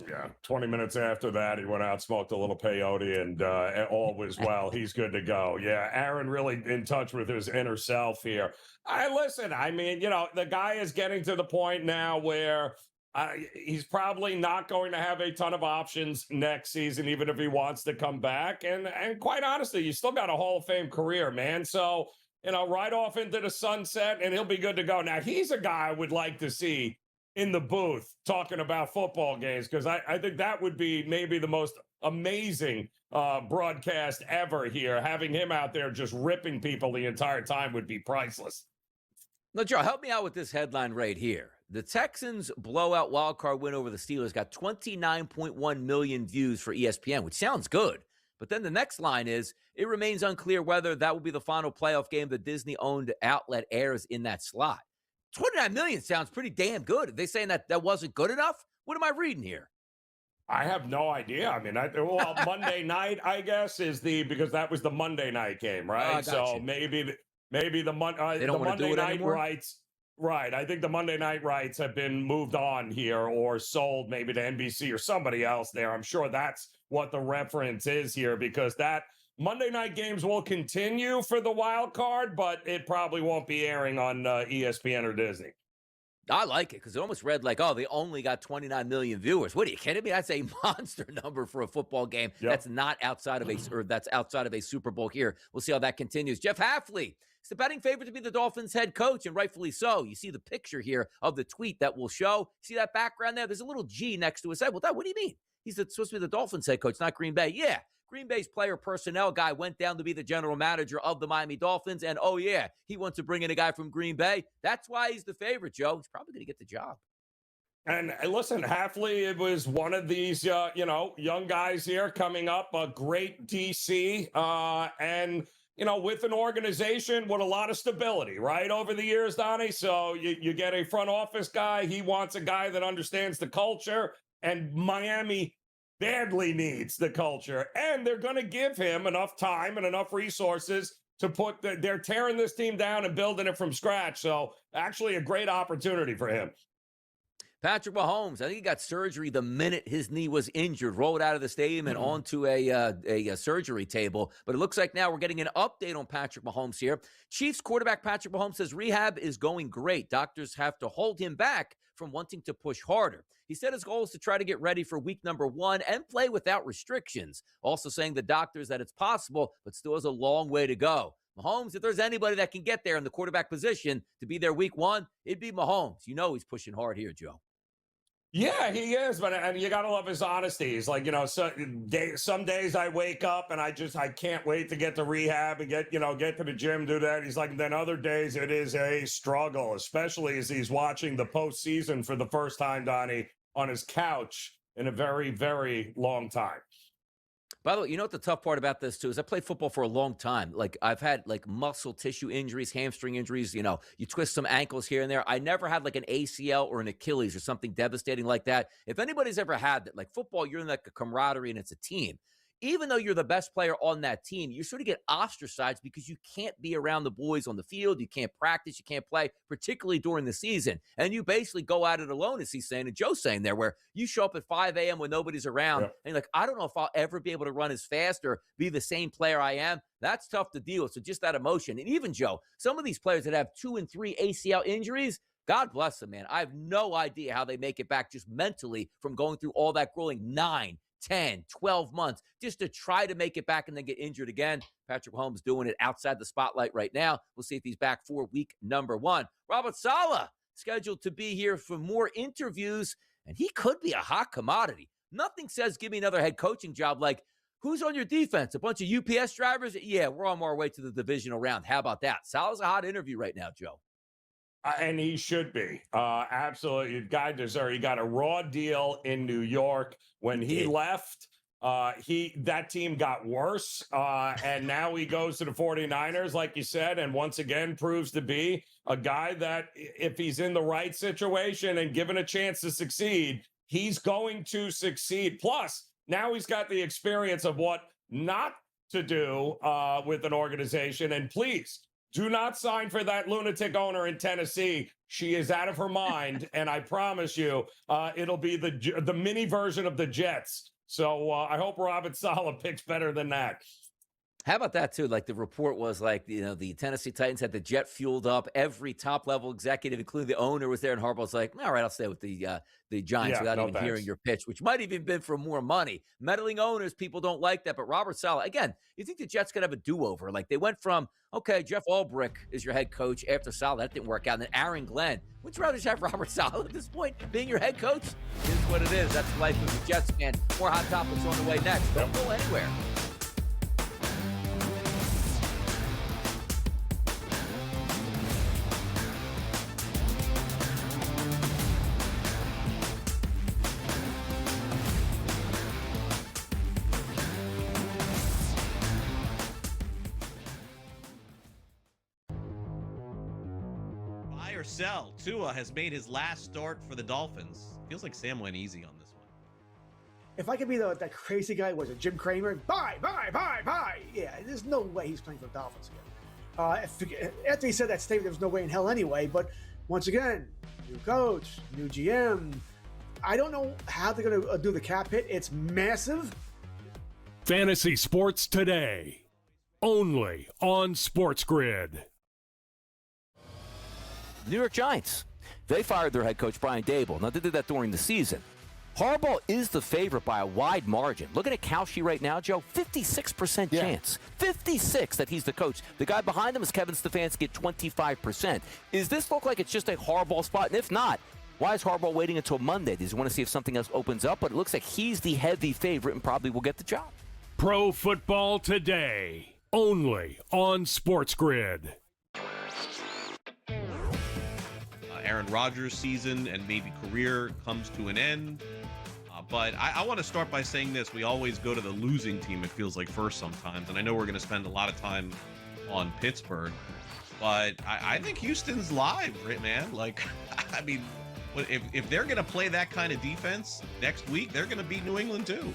[SPEAKER 1] Yeah, 20 minutes after that, he went out, smoked a little peyote, and all was well. He's good to go. Yeah, Aaron really in touch with his inner self here. Listen, I mean, the guy is getting to the point now where he's probably not going to have a ton of options next season, even if he wants to come back. And quite honestly, you still got a Hall of Fame career, man. So, right off into the sunset, and he'll be good to go. Now, he's a guy I would like to see in the booth talking about football games, because I think that would be maybe the most amazing broadcast ever here. Having him out there just ripping people the entire time would be priceless.
[SPEAKER 3] Now, Joe, help me out with this headline right here. The Texans' blowout wildcard win over the Steelers got 29.1 million views for ESPN, which sounds good. But then the next line is, it remains unclear whether that will be the final playoff game the Disney-owned outlet airs in that slot. 29 million sounds pretty damn good. Are they saying that wasn't good enough? What am I reading here?
[SPEAKER 1] I have no idea. I mean, Monday night, I guess, because that was the Monday night game, right? So maybe the Monday night rights. Right. I think the Monday night rights have been moved on here or sold maybe to NBC or somebody else there. I'm sure that's what the reference is here, because that Monday night games will continue for the wild card, but it probably won't be airing on ESPN or Disney.
[SPEAKER 3] I like it because it almost read like, they only got 29 million viewers. What are you kidding me? That's a monster number for a football game. Yep. That's not outside of that's outside of a Super Bowl here. We'll see how that continues. Jeff Hafley is the betting favorite to be the Dolphins head coach, and rightfully so. You see the picture here of the tweet that will show. See that background there? There's a little G next to his head. Well, what do you mean? He's supposed to be the Dolphins head coach, not Green Bay. Yeah. Green Bay's player personnel guy went down to be the general manager of the Miami Dolphins, and he wants to bring in a guy from Green Bay. That's why he's the favorite, Joe. He's probably going to get the job.
[SPEAKER 1] And listen, Hafley, it was one of these, young guys here coming up, a great DC, and with an organization with a lot of stability, right, over the years, Donnie. So you get a front office guy. He wants a guy that understands the culture, and Miami badly needs the culture, and they're going to give him enough time and enough resources to they're tearing this team down and building it from scratch. So actually a great opportunity for him.
[SPEAKER 3] Patrick Mahomes, I think he got surgery the minute his knee was injured, rolled out of the stadium and onto a surgery table. But it looks like now we're getting an update on Patrick Mahomes here. Chiefs quarterback Patrick Mahomes says rehab is going great. Doctors have to hold him back from wanting to push harder. He said his goal is to try to get ready for week number 1 and play without restrictions. Also saying the doctors that it's possible, but still has a long way to go. Mahomes, if there's anybody that can get there in the quarterback position to be there week 1, it'd be Mahomes. He's pushing hard here, Joe.
[SPEAKER 1] Yeah, he is, but you got to love his honesty. He's like, some days I wake up and I can't wait to get to rehab and get to the gym, do that. He's like, then other days it is a struggle, especially as he's watching the postseason for the first time, Donnie, on his couch in a very, very long time.
[SPEAKER 3] By the way, you know what the tough part about this too is I played football for a long time. Like I've had like muscle tissue injuries, hamstring injuries, you twist some ankles here and there. I never had like an ACL or an Achilles or something devastating like that. If anybody's ever had that, like football, you're in like a camaraderie and it's a team. Even though you're the best player on that team, you sort of get ostracized because you can't be around the boys on the field. You can't practice. You can't play, particularly during the season. And you basically go at it alone, as he's saying, and Joe's saying there, where you show up at 5 a.m. when nobody's around. And you're like, I don't know if I'll ever be able to run as fast or be the same player I am. That's tough to deal with. So just that emotion. And even, Joe, some of these players that have 2 and 3 ACL injuries, God bless them, man. I have no idea how they make it back just mentally from going through all that grueling 9, 10, 12 months just to try to make it back and then get injured again. Patrick Mahomes doing it outside the spotlight right now. We'll see if he's back for week number 1. Robert Saleh scheduled to be here for more interviews, and he could be a hot commodity. Nothing says give me another head coaching job like, who's on your defense? A bunch of UPS drivers? Yeah, we're on our way to the divisional round. How about that? Saleh's a hot interview right now, Joe.
[SPEAKER 1] And he should be. Absolutely. Guy deserves. He got a raw deal in New York. When he left, that team got worse. And now he goes to the 49ers, like you said, and once again proves to be a guy that if he's in the right situation and given a chance to succeed, he's going to succeed. Plus, now he's got the experience of what not to do with an organization. And please, do not sign for that lunatic owner in Tennessee. She is out of her mind, and I promise you, it'll be the mini version of the Jets. So I hope Robert Saleh picks better than that.
[SPEAKER 3] How about that, too? Like, the report was like, the Tennessee Titans had the jet fueled up. Every top-level executive, including the owner, was there. And Harbaugh's like, all right, I'll stay with the Giants without even hearing your pitch, which might even been for more money. Meddling owners, people don't like that. But Robert Saleh, again, you think the Jets could have a do-over. Like, they went from, okay, Jeff Ulbrich is your head coach after Saleh. That didn't work out. And then Aaron Glenn. Would you rather just have Robert Saleh at this point being your head coach? It is what it is. That's the life of the Jets, man. More hot topics on the way next. Don't go anywhere.
[SPEAKER 4] Sell. Tua has made his last start for the Dolphins. Feels like Sam went easy on this one.
[SPEAKER 8] If I could be that crazy guy, was it Jim Cramer? Bye. Yeah, there's no way he's playing for the Dolphins again. After he said that statement, there was no way in hell anyway. But once again, new coach, new GM. I don't know how they're going to do the cap hit. It's massive.
[SPEAKER 2] Fantasy Sports Today, only on SportsGrid.
[SPEAKER 9] New York Giants, they fired their head coach, Brian Dable. Now, they did that during the season. Harbaugh is the favorite by a wide margin. Look at a cow sheet right now, Joe. 56% chance. 56 that he's the coach. The guy behind him is Kevin Stefanski at 25%. Does this look like it's just a Harbaugh spot? And if not, why is Harbaugh waiting until Monday? Does he want to see if something else opens up? But it looks like he's the heavy favorite and probably will get the job.
[SPEAKER 2] Pro Football Today, only on SportsGrid.
[SPEAKER 4] Aaron Rodgers' season and maybe career comes to an end. But I want to start by saying this. We always go to the losing team, it feels like, first sometimes. And I know we're going to spend a lot of time on Pittsburgh. But I think Houston's live, right, man? Like, I mean, if they're going to play that kind of defense next week, they're going to beat New England too.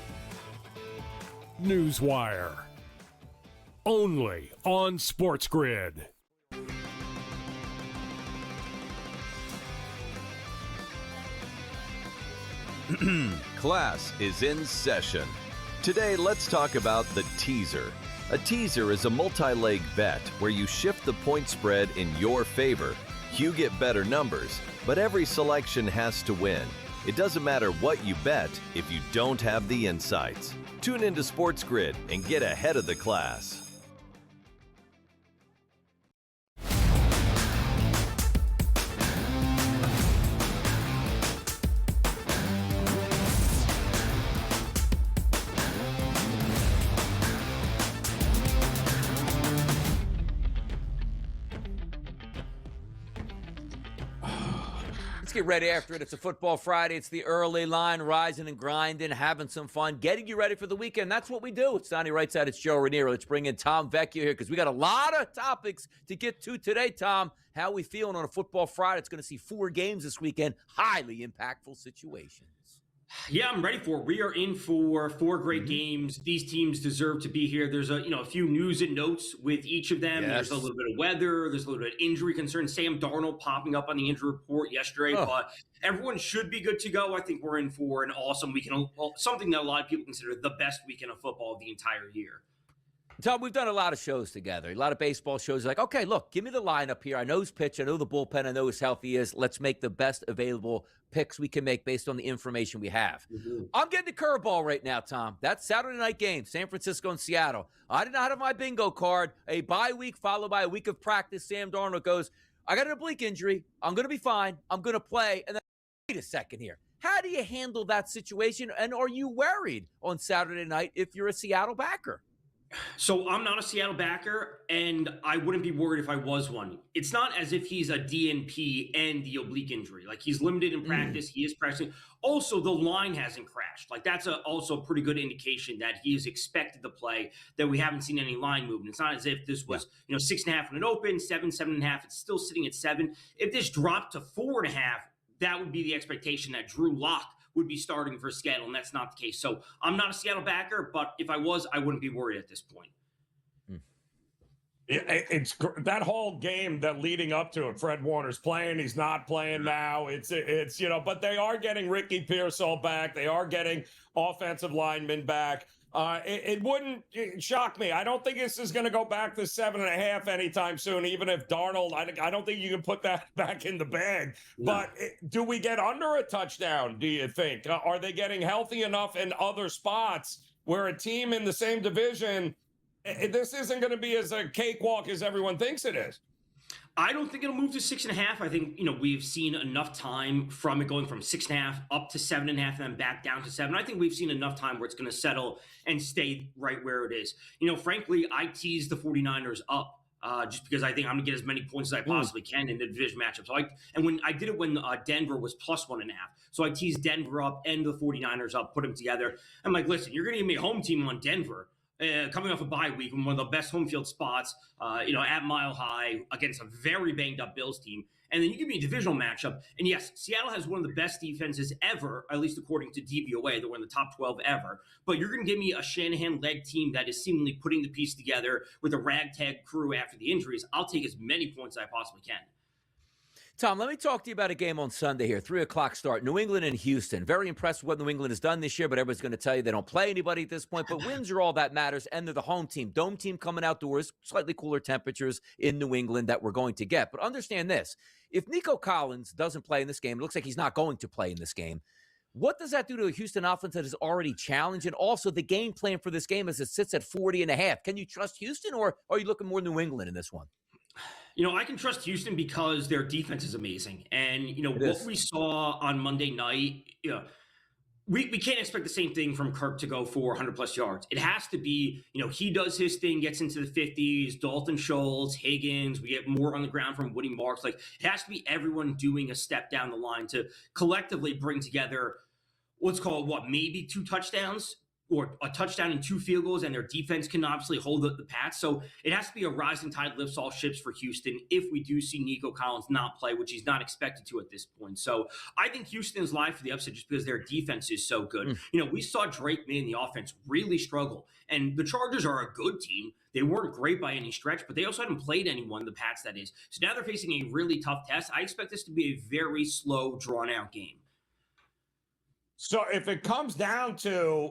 [SPEAKER 2] Newswire, only on SportsGrid.
[SPEAKER 7] Class is in session. Today, let's talk about the teaser. A teaser is a multi-leg bet where you shift the point spread in your favor. You get better numbers, but every selection has to win. It doesn't matter what you bet if you don't have the insights. Tune into SportsGrid and get ahead of the class.
[SPEAKER 3] Let's get ready after it. It's a Football Friday. It's the early line, rising and grinding, having some fun, getting you ready for the weekend. That's what we do. It's Donnie right side. It's Joe Ranieri. Let's bring in Tom Vecchio here because we got a lot of topics to get to today, Tom. How are we feeling on a Football Friday? It's going to see 4 games this weekend. Highly impactful situations.
[SPEAKER 10] Yeah, I'm ready for it. We are in for 4 great games. These teams deserve to be here. There's a few news and notes with each of them.
[SPEAKER 3] Yes.
[SPEAKER 10] There's a little bit of weather. There's a little bit of injury concerns. Sam Darnold popping up on the injury report yesterday, but everyone should be good to go. I think we're in for an awesome weekend, something that a lot of people consider the best weekend of football of the entire year.
[SPEAKER 3] Tom, we've done a lot of shows together, a lot of baseball shows. Like, okay, look, give me the lineup here. I know who's pitch. I know the bullpen. I know who's healthy is. Let's make the best available picks we can make based on the information we have.
[SPEAKER 10] Mm-hmm.
[SPEAKER 3] I'm getting the curveball right now, Tom. That Saturday night game, San Francisco and Seattle. I did not have my bingo card. A bye week followed by a week of practice. Sam Darnold goes, I got an oblique injury. I'm going to be fine. I'm going to play. And then, wait a second here. How do you handle that situation? And are you worried on Saturday night if you're a Seattle backer?
[SPEAKER 10] So I'm not a Seattle backer, and I wouldn't be worried if I was one. It's not as if he's a DNP and the oblique injury. Like, he's limited in practice. He is practicing. Also, the line hasn't crashed. Like, that's also a pretty good indication that he is expected to play, that we haven't seen any line movement. It's not as if this was, 6.5 when it opened, 7.5. It's still sitting at 7. If this dropped to 4.5, that would be the expectation that Drew Lock would be starting for Seattle, and that's not the case. So I'm not a Seattle backer, but if I was, I wouldn't be worried at this point.
[SPEAKER 1] It's that whole game that leading up to it. Fred Warner's playing. He's not playing now. It's but they are getting Ricky Pearsall back. They are getting offensive linemen back. It wouldn't shock me. I don't think this is going to go back to 7.5 anytime soon, even if Darnold, I don't think you can put that back in the bag. No. But do we get under a touchdown, do you think? Are they getting healthy enough in other spots where a team in the same division, this isn't going to be as a cakewalk as everyone thinks it is?
[SPEAKER 10] I don't think it'll move to 6.5. I think, we've seen enough time from it going from 6.5 up to 7.5 and then back down to 7. I think we've seen enough time where it's going to settle and stay right where it is. Frankly, I teased the 49ers up just because I think I'm going to get as many points as I possibly can in the division matchup. So when Denver was plus 1.5. So I teased Denver up and the 49ers up, put them together. I'm like, listen, you're going to give me a home team on Denver. Coming off a bye week and one of the best home field spots, at Mile High against a very banged up Bills team. And then you give me a divisional matchup. And yes, Seattle has one of the best defenses ever, at least according to DVOA. They're one of the top 12 ever. But you're going to give me a Shanahan-led team that is seemingly putting the piece together with a ragtag crew after the injuries. I'll take as many points as I possibly can.
[SPEAKER 3] Tom, let me talk to you about a game on Sunday here, 3 o'clock start, New England and Houston. Very impressed with what New England has done this year, but everybody's going to tell you they don't play anybody at this point. But wins are all that matters, and they're the home team. Dome team coming outdoors, slightly cooler temperatures in New England that we're going to get. But understand this. If Nico Collins doesn't play in this game, it looks like he's not going to play in this game. What does that do to a Houston offense that is already challenged? And also the game plan for this game as it sits at 40.5. Can you trust Houston, or are you looking more New England in this one?
[SPEAKER 10] I can trust Houston because their defense is amazing. And, what we saw on Monday night, we can't expect the same thing from Kirk to go for 100-plus yards. It has to be, he does his thing, gets into the 50s, Dalton Schultz, Higgins. We get more on the ground from Woody Marks. Like, it has to be everyone doing a step down the line to collectively bring together, let's call it, maybe 2 touchdowns? Or a touchdown and 2 field goals, and their defense can obviously hold the Pats. So it has to be a rising tide lifts all ships for Houston if we do see Nico Collins not play, which he's not expected to at this point. So I think Houston's live for the upset just because their defense is so good. We saw Drake May in the offense really struggle, and the Chargers are a good team. They weren't great by any stretch, but they also hadn't played anyone, the Pats that is. So now they're facing a really tough test. I expect this to be a very slow, drawn-out game.
[SPEAKER 1] So if it comes down to,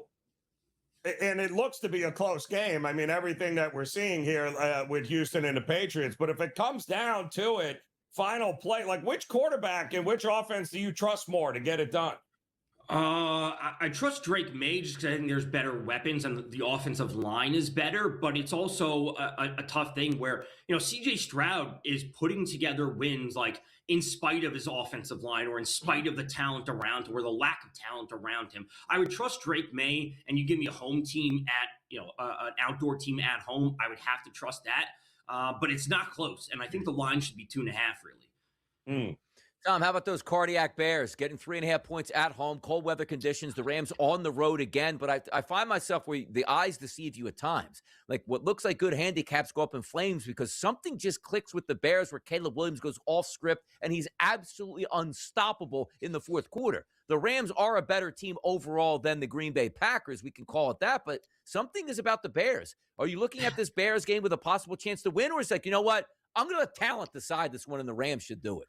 [SPEAKER 1] and it looks to be a close game. I mean, everything that we're seeing here with Houston and the Patriots. But if it comes down to it, final play, like which quarterback and which offense do you trust more to get it done?
[SPEAKER 10] I trust Drake May just because I think there's better weapons and the offensive line is better. But it's also a tough thing where, CJ Stroud is putting together wins like in spite of his offensive line or in spite of the talent around him or the lack of talent around him. I would trust Drake May, and you give me a home team at, an outdoor team at home, I would have to trust that. But it's not close. And I think the line should be 2.5 really.
[SPEAKER 3] Tom, how about those cardiac Bears getting 3.5 points at home, cold weather conditions, the Rams on the road again? But I find myself where the eyes deceive you at times. Like what looks like good handicaps go up in flames because something just clicks with the Bears where Caleb Williams goes off script and he's absolutely unstoppable in the fourth quarter. The Rams are a better team overall than the Green Bay Packers. We can call it that, but something is about the Bears. Are you looking at this Bears game with a possible chance to win, or it's like, you know what? I'm going to let talent decide this one and the Rams should do it?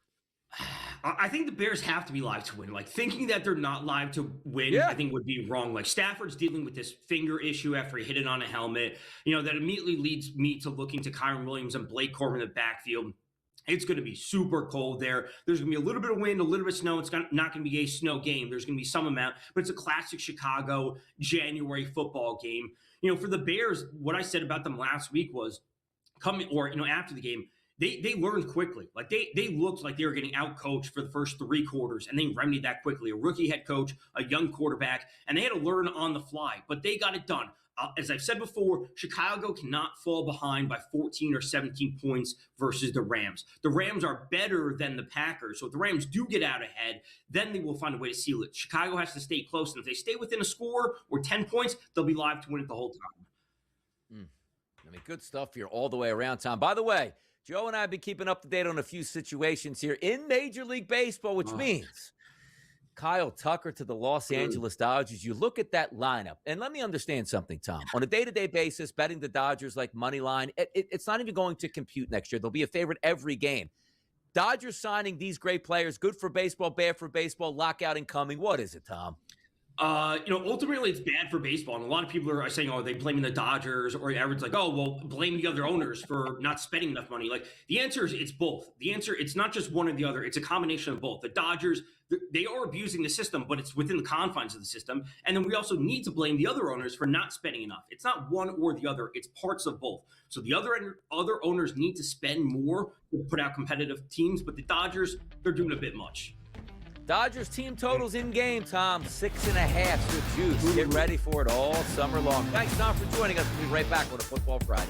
[SPEAKER 10] I think the Bears have to be live to win. Like thinking that they're not live to win, I think would be wrong. Like Stafford's dealing with this finger issue after he hit it on a helmet. That immediately leads me to looking to Kyron Williams and Blake Corbin in the backfield. It's going to be super cold there. There's going to be a little bit of wind, a little bit of snow. It's not going to be a snow game. There's going to be some amount, but it's a classic Chicago January football game. For the Bears, what I said about them last week was after the game, They learned quickly. Like they looked like they were getting out-coached for the first 3 quarters, and they remedied that quickly. A rookie head coach, a young quarterback, and they had to learn on the fly, but they got it done. As I've said before, Chicago cannot fall behind by 14 or 17 points versus the Rams. The Rams are better than the Packers, so if the Rams do get out ahead, then they will find a way to seal it. Chicago has to stay close, and if they stay within a score or 10 points, they'll be live to win it the whole time.
[SPEAKER 3] Good stuff here all the way around, Tom. By the way, Joe and I have been keeping up to date on a few situations here in Major League Baseball, which means Kyle Tucker to the Los Angeles Dodgers. You look at that lineup, and let me understand something, Tom. On a day-to-day basis, betting the Dodgers like money line, it's not even going to compute next year. They'll be a favorite every game. Dodgers signing these great players, good for baseball, bad for baseball, lockout incoming. What is it, Tom?
[SPEAKER 10] Ultimately, it's bad for baseball. And a lot of people are saying, they're blaming the Dodgers, or everyone's like, blame the other owners for not spending enough money. Like, the answer is it's both. The answer, it's not just one or the other. It's a combination of both. The Dodgers, they are abusing the system, but it's within the confines of the system. And then we also need to blame the other owners for not spending enough. It's not one or the other. It's parts of both. So the other owners need to spend more to put out competitive teams, but the Dodgers, they're doing a bit much.
[SPEAKER 3] Dodgers team totals in game, Tom. 6.5 with juice. Get ready for it all summer long. Thanks, Tom, for joining us. We'll be right back with a Football Friday.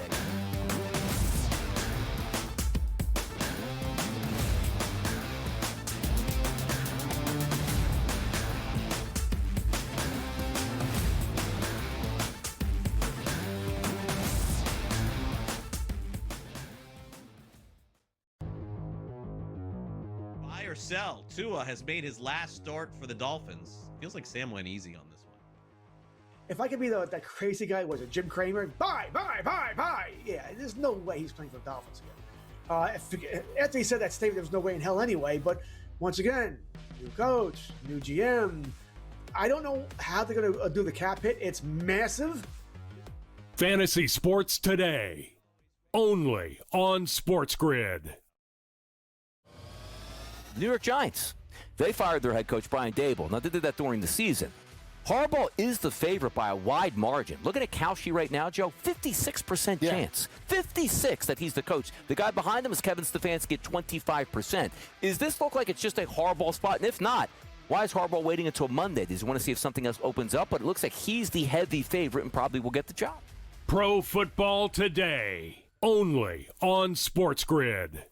[SPEAKER 4] Or sell. Tua has made his last start for the Dolphins. Feels like Sam went easy on this one.
[SPEAKER 8] If I could be that crazy guy, was it Jim Cramer? Buy. Yeah, there's no way he's playing for the Dolphins again. After he said that statement, there was no way in hell anyway. But once again, new coach, new GM. I don't know how they're going to do the cap hit. It's massive.
[SPEAKER 2] Fantasy Sports Today, only on SportsGrid.
[SPEAKER 9] New York Giants. They fired their head coach, Brian Daboll. Now, they did that during the season. Harbaugh is the favorite by a wide margin. Looking at Kalshi right now, Joe, 56% chance. 56 that he's the coach. The guy behind him is Kevin Stefanski at 25%. Is this look like it's just a Harbaugh spot? And if not, why is Harbaugh waiting until Monday? Does he want to see if something else opens up? But it looks like he's the heavy favorite and probably will get the job.
[SPEAKER 2] Pro Football Today, only on SportsGrid.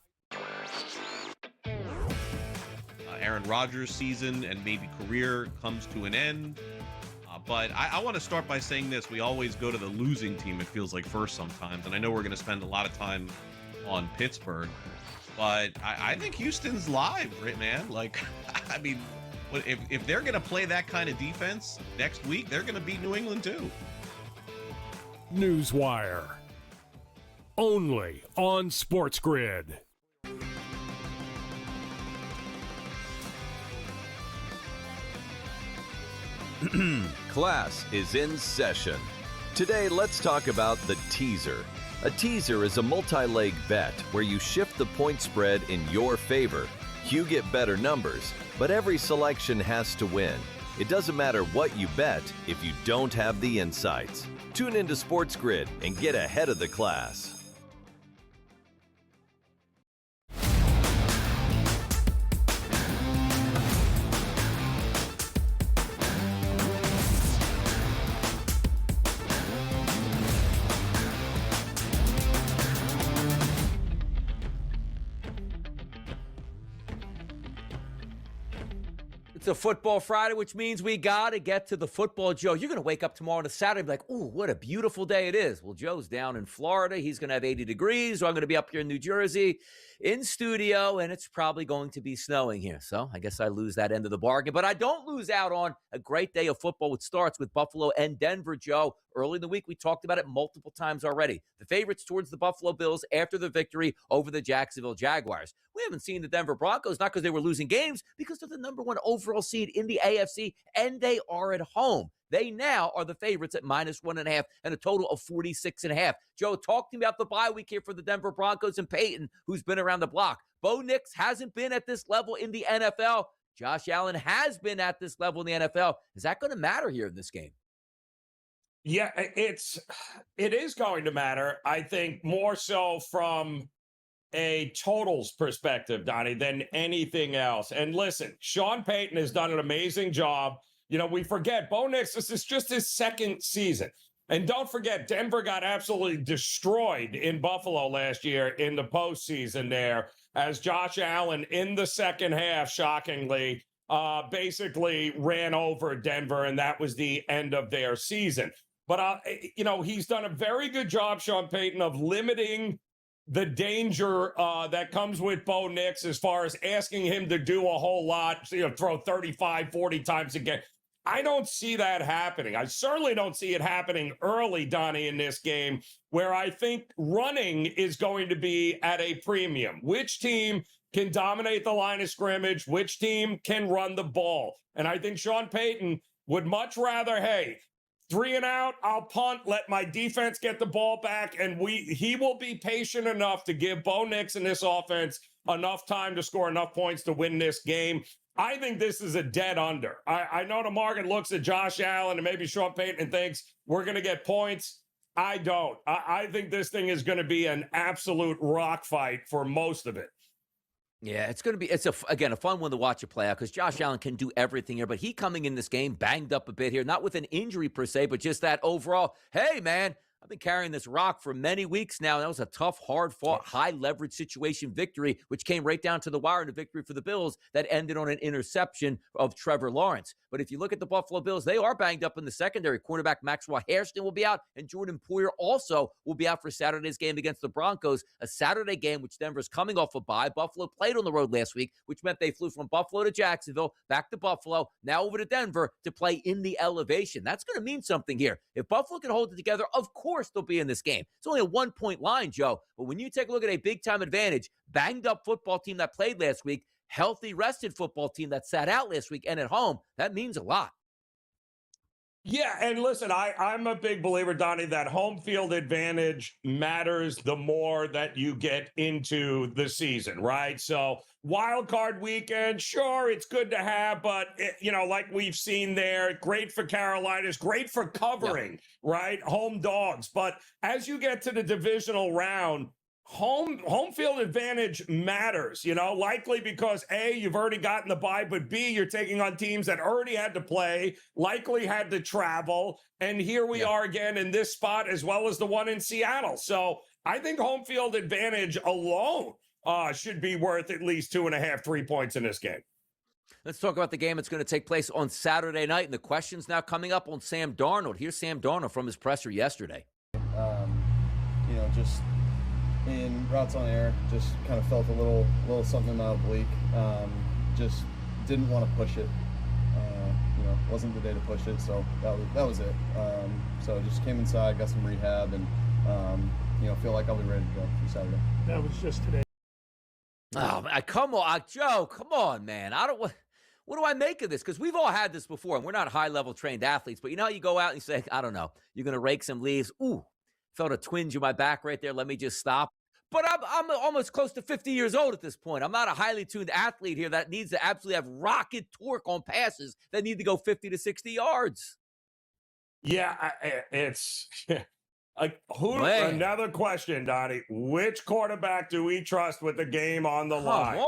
[SPEAKER 4] Aaron Rodgers' season and maybe career comes to an end. But I want to start by saying this. We always go to the losing team, it feels like, first sometimes. And I know we're going to spend a lot of time on Pittsburgh. But I think Houston's live, right, man? Like, I mean, if they're going to play that kind of defense next week, they're going to beat New England too.
[SPEAKER 2] Newswire, only on SportsGrid.
[SPEAKER 7] Class is in session. Today, let's talk about the teaser. A teaser is a multi-leg bet where you shift the point spread in your favor. You get better numbers, but every selection has to win. It doesn't matter what you bet if you don't have the insights. Tune into SportsGrid and get ahead of the class.
[SPEAKER 3] It's a football Friday, which means we got to get to the football, Joe. You're going to wake up tomorrow on a Saturday and be like, ooh, what a beautiful day it is. Well, Joe's down in Florida. He's going to have 80 degrees. So I'm going to be up here in New Jersey in studio, and it's probably going to be snowing here. So I guess I lose that end of the bargain. But I don't lose out on a great day of football, which starts with Buffalo and Denver, Joe. Early in the week, we talked about it multiple times already. The favorites towards the Buffalo Bills after the victory over the Jacksonville Jaguars. We haven't seen the Denver Broncos, not because they were losing games, because they're the number one overall seed in the AFC, and they are at home. They now are the favorites at -1.5 and a total of 46.5. Joe, talk to me about the bye week here for the Denver Broncos and Peyton, who's been around the block. Bo Nix hasn't been at this level in the NFL. Josh Allen has been at this level in the NFL. Is that going to matter here in this game?
[SPEAKER 1] Yeah, it is going to matter. I think more so from a totals perspective, Donnie, than anything else. And listen, Sean Payton has done an amazing job. You know, we forget Bo Nix, this is just his second season. And don't forget, Denver got absolutely destroyed in Buffalo last year in the postseason there, as Josh Allen in the second half, shockingly, basically ran over Denver, and that was the end of their season. But, you know, he's done a very good job, Sean Payton, of limiting the danger that comes with Bo Nix as far as asking him to do a whole lot, you know, throw 35, 40 times a game. I don't see that happening. I certainly don't see it happening early, Donnie, in this game, where I think running is going to be at a premium. Which team can dominate the line of scrimmage? Which team can run the ball? And I think Sean Payton would much rather, hey, 3 and out, I'll punt, let my defense get the ball back, and he will be patient enough to give Bo Nix and this offense enough time to score enough points to win this game. I think this is a dead under. I know the market looks at Josh Allen and maybe Sean Payton and thinks we're going to get points. I don't. I think this thing is going to be an absolute rock fight for most of it.
[SPEAKER 3] Yeah, it's going to be, again, a fun one to watch it play out because Josh Allen can do everything here, but he coming in this game banged up a bit here, not with an injury per se, but just that overall, hey, man, I've been carrying this rock for many weeks now. That was a tough, hard-fought, high-leverage situation victory, which came right down to the wire in a victory for the Bills that ended on an interception of Trevor Lawrence. But if you look at the Buffalo Bills, they are banged up in the secondary. Cornerback Maxwell Hairston will be out, and Jordan Poyer also will be out for Saturday's game against the Broncos, a Saturday game which Denver's coming off a bye. Buffalo played on the road last week, which meant they flew from Buffalo to Jacksonville, back to Buffalo, now over to Denver to play in the elevation. That's going to mean something here. If Buffalo can hold it together, of course they'll be in this game. It's only a 1-point line, Joe, but when you take a look at a big-time advantage, banged-up football team that played last week, healthy, rested football team that sat out last week and at home, that means a lot.
[SPEAKER 1] Yeah, and listen, I'm a big believer, Donnie, that home field advantage matters the more that you get into the season, right? So wild card weekend, sure, it's good to have, but, you know, like we've seen there, great for Carolina's, great for covering, right? Home dogs. But as you get to the divisional round, home field advantage matters, you know, likely because A, you've already gotten the bye, but B, you're taking on teams that already had to play, likely had to travel. And here we are again in this spot, as well as the one in Seattle. So I think home field advantage alone should be worth at least 2.5, 3 points in this game.
[SPEAKER 3] Let's talk about the game that's going to take place on Saturday night. And the questions now coming up on Sam Darnold. Here's Sam Darnold from his presser yesterday.
[SPEAKER 11] You know, just in routes on air, just kind of felt a little something out oblique. Just didn't want to push it. You know, wasn't the day to push it, so that was it. So just came inside, got some rehab, and you know, feel like I'll be ready to go for Saturday.
[SPEAKER 8] That was just today.
[SPEAKER 3] Oh, man, come on, Joe, come on, man. What do I make of this? Because we've all had this before, and we're not high-level trained athletes, but you know how you go out and you say, I don't know, you're going to rake some leaves. Ooh, felt a twinge in my back right there. Let me just stop. But I'm almost close to 50 years old at this point. I'm not a highly tuned athlete here that needs to absolutely have rocket torque on passes that need to go 50 to 60 yards.
[SPEAKER 1] Yeah, it's another question, Donnie. Which quarterback do we trust with the game on the line?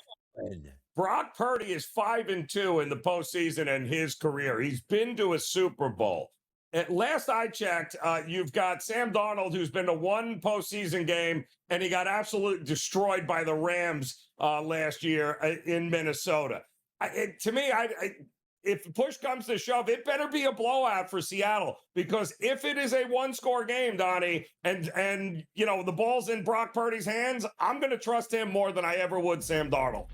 [SPEAKER 1] Brock Purdy is 5-2 in the postseason in his career. He's been to a Super Bowl. At last I checked, you've got Sam Darnold, who's been to one postseason game, and he got absolutely destroyed by the Rams last year in Minnesota. To me, if push comes to shove, it better be a blowout for Seattle, because if it is a one-score game, Donnie, and you know the ball's in Brock Purdy's hands, I'm going to trust him more than I ever would Sam Darnold.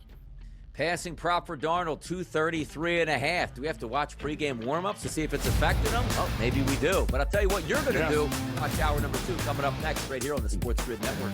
[SPEAKER 3] Passing prop for Darnold, 233.5. Do we have to watch pregame warm-ups to see if it's affected him? Oh, maybe we do. But I'll tell you what you're going to do. Watch hour number 2 coming up next right here on the Sports Grid Network.